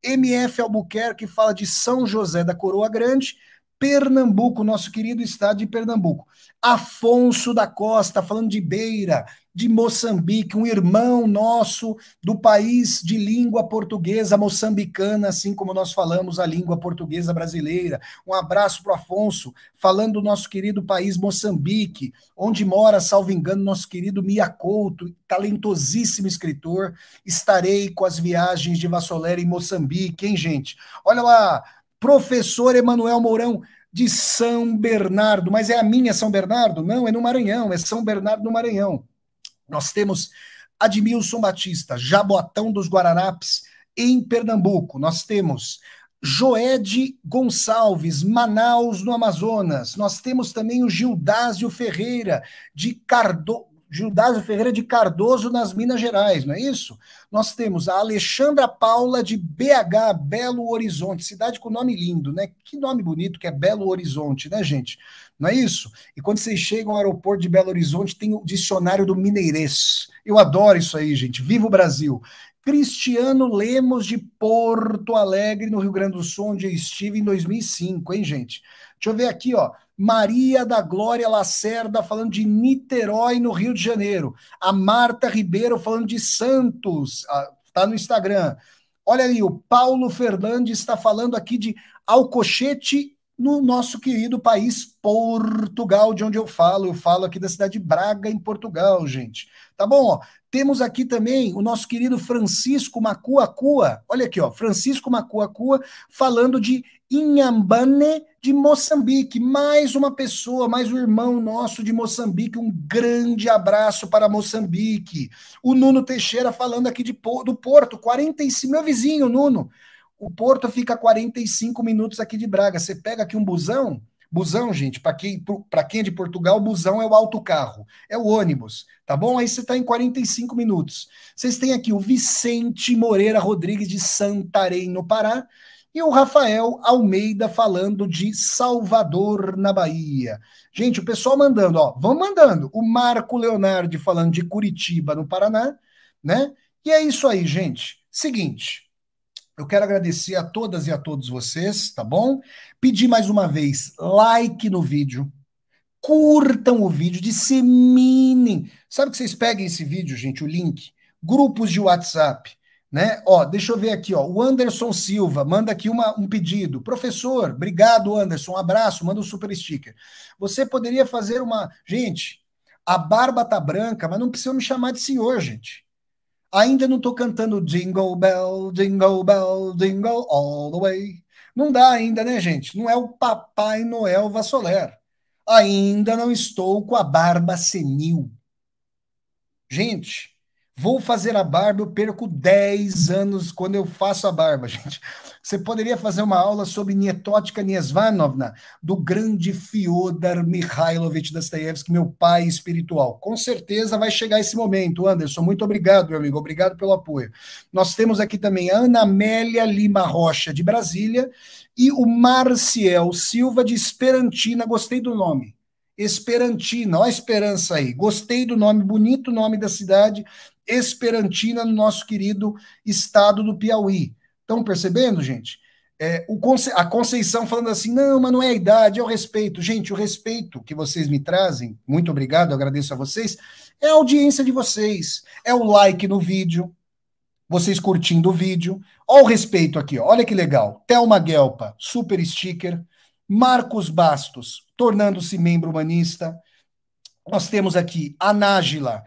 MF Albuquerque fala de São José da Coroa Grande, Pernambuco, nosso querido estado de Pernambuco. Afonso da Costa falando de Beira, de Moçambique, um irmão nosso do país de língua portuguesa moçambicana, assim como nós falamos a língua portuguesa brasileira. Um abraço para o Afonso, falando do nosso querido país Moçambique, onde mora, salvo engano, nosso querido Mia Couto, talentosíssimo escritor. Estarei com as viagens de Vassolera em Moçambique, hein, gente? Olha lá, professor Emanuel Mourão, de São Bernardo, mas é a minha São Bernardo? Não, é no Maranhão, é São Bernardo no Maranhão. Nós temos Admilson Batista, Jaboatão dos Guararapes, em Pernambuco. Nós temos Joede Gonçalves, Manaus, no Amazonas. Nós temos também o Gildásio Ferreira de Cardoso, nas Minas Gerais, não é isso? Nós temos a Alexandra Paula de BH, Belo Horizonte, cidade com nome lindo, né? Que nome bonito que é Belo Horizonte, né, gente? Não é isso? E quando vocês chegam ao aeroporto de Belo Horizonte, tem o dicionário do Mineirês. Eu adoro isso aí, gente. Viva o Brasil! Cristiano Lemos de Porto Alegre, no Rio Grande do Sul, onde eu estive em 2005, hein, gente? Deixa eu ver aqui, Maria da Glória Lacerda falando de Niterói, no Rio de Janeiro. A Marta Ribeiro falando de Santos, tá no Instagram. Olha aí, o Paulo Fernandes está falando aqui de Alcochete, no nosso querido país Portugal, de onde eu falo. Eu falo aqui da cidade de Braga, em Portugal, gente. Tá bom? Temos aqui também o nosso querido Francisco Macuacua. Olha aqui, Francisco Macuacua falando de Inhambane, de Moçambique. Mais uma pessoa, mais um irmão nosso de Moçambique. Um grande abraço para Moçambique. O Nuno Teixeira falando aqui do Porto. 45, meu vizinho, Nuno. O Porto fica a 45 minutos aqui de Braga. Você pega aqui um busão, gente, para quem é de Portugal, busão é o autocarro, é o ônibus, tá bom? Aí você está em 45 minutos. Vocês têm aqui o Vicente Moreira Rodrigues de Santarém, no Pará, e o Rafael Almeida falando de Salvador, na Bahia. Gente, o pessoal mandando, vão mandando. O Marco Leonardo falando de Curitiba, no Paraná, né? E é isso aí, gente. Seguinte, eu quero agradecer a todas e a todos vocês, tá bom? Pedir mais uma vez, like no vídeo, curtam o vídeo, disseminem. Sabe que vocês peguem esse vídeo, gente, o link, grupos de WhatsApp, né? Deixa eu ver aqui, o Anderson Silva manda aqui um pedido. Professor, obrigado, Anderson, um abraço, manda um super sticker. Você poderia fazer Gente, a barba tá branca, mas não precisa me chamar de senhor, gente. Ainda não estou cantando Jingle Bell, Jingle Bell, Jingle All the Way. Não dá ainda, né, gente? Não é o Papai Noel Vassoler. Ainda não estou com a barba senil. Gente, Vou fazer a barba, eu perco 10 anos quando eu faço a barba, gente. Você poderia fazer uma aula sobre Nietótica Niesvanovna, do grande Fyodor Mikhailovich Dostoiévski, meu pai espiritual. Com certeza vai chegar esse momento, Anderson. Muito obrigado, meu amigo. Obrigado pelo apoio. Nós temos aqui também a Ana Amélia Lima Rocha, de Brasília, e o Marciel Silva, de Esperantina. Gostei do nome. Esperantina, ó a esperança aí. Gostei do nome, bonito nome da cidade. Esperantina no nosso querido estado do Piauí. Estão percebendo, gente? A Conceição falando assim, não, mas não é a idade, é o respeito. Gente, o respeito que vocês me trazem, muito obrigado, agradeço a vocês, é a audiência de vocês, é o like no vídeo, vocês curtindo o vídeo. Olha o respeito aqui, ó. Olha que legal. Thelma Guelpa, super sticker. Marcos Bastos, tornando-se membro humanista. Nós temos aqui a Nájila,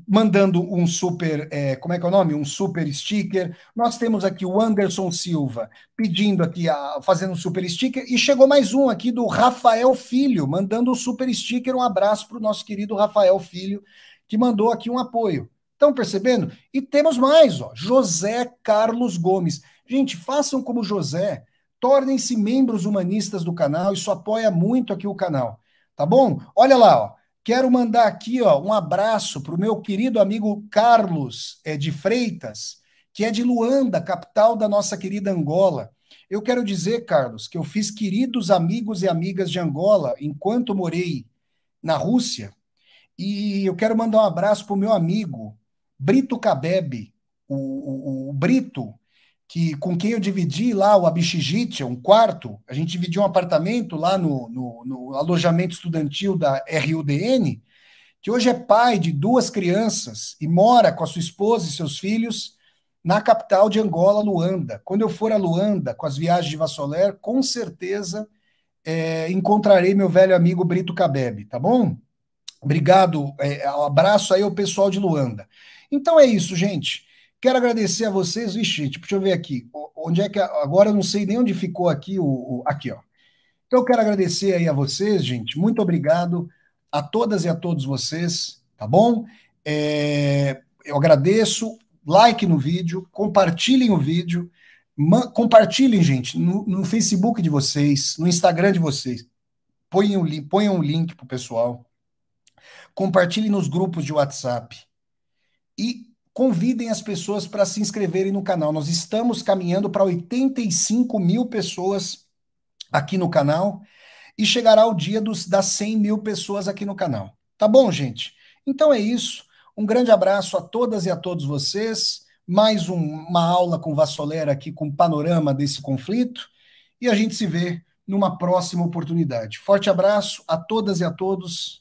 mandando um super, como é que é o nome? Um super sticker. Nós temos aqui o Anderson Silva pedindo aqui, fazendo um super sticker. E chegou mais um aqui do Rafael Filho, mandando um super sticker. Um abraço para o nosso querido Rafael Filho, que mandou aqui um apoio. Estão percebendo? E temos mais, ó, José Carlos Gomes. Gente, façam como José, tornem-se membros humanistas do canal, isso apoia muito aqui o canal, tá bom? Olha lá, ó. Quero mandar aqui, ó, um abraço para o meu querido amigo Carlos de Freitas, que é de Luanda, capital da nossa querida Angola. Eu quero dizer, Carlos, que eu fiz queridos amigos e amigas de Angola enquanto morei na Rússia. E eu quero mandar um abraço para o meu amigo Brito Cabebe, o Brito, que com quem eu dividi lá o Abixijite, um quarto, a gente dividiu um apartamento lá no alojamento estudantil da RUDN, que hoje é pai de 2 crianças e mora com a sua esposa e seus filhos na capital de Angola, Luanda. Quando eu for a Luanda com as viagens de Vassoler, com certeza encontrarei meu velho amigo Brito Cabebe, tá bom? Obrigado, um abraço aí ao pessoal de Luanda. Então é isso, gente. Quero agradecer a vocês. Vixe, gente, deixa eu ver aqui. Onde é que. Agora eu não sei nem onde ficou aqui aqui, ó. Então eu quero agradecer aí a vocês, gente. Muito obrigado a todas e a todos vocês, tá bom? Eu agradeço. Like no vídeo, compartilhem o vídeo. Compartilhem, gente, no Facebook de vocês, no Instagram de vocês. Ponham um link pro pessoal. Compartilhem nos grupos de WhatsApp e convidem as pessoas para se inscreverem no canal. Nós estamos caminhando para 85 mil pessoas aqui no canal e chegará o dia das 100 mil pessoas aqui no canal. Tá bom, gente? Então é isso. Um grande abraço a todas e a todos vocês. Mais uma aula com Vassoler aqui com panorama desse conflito e a gente se vê numa próxima oportunidade. Forte abraço a todas e a todos.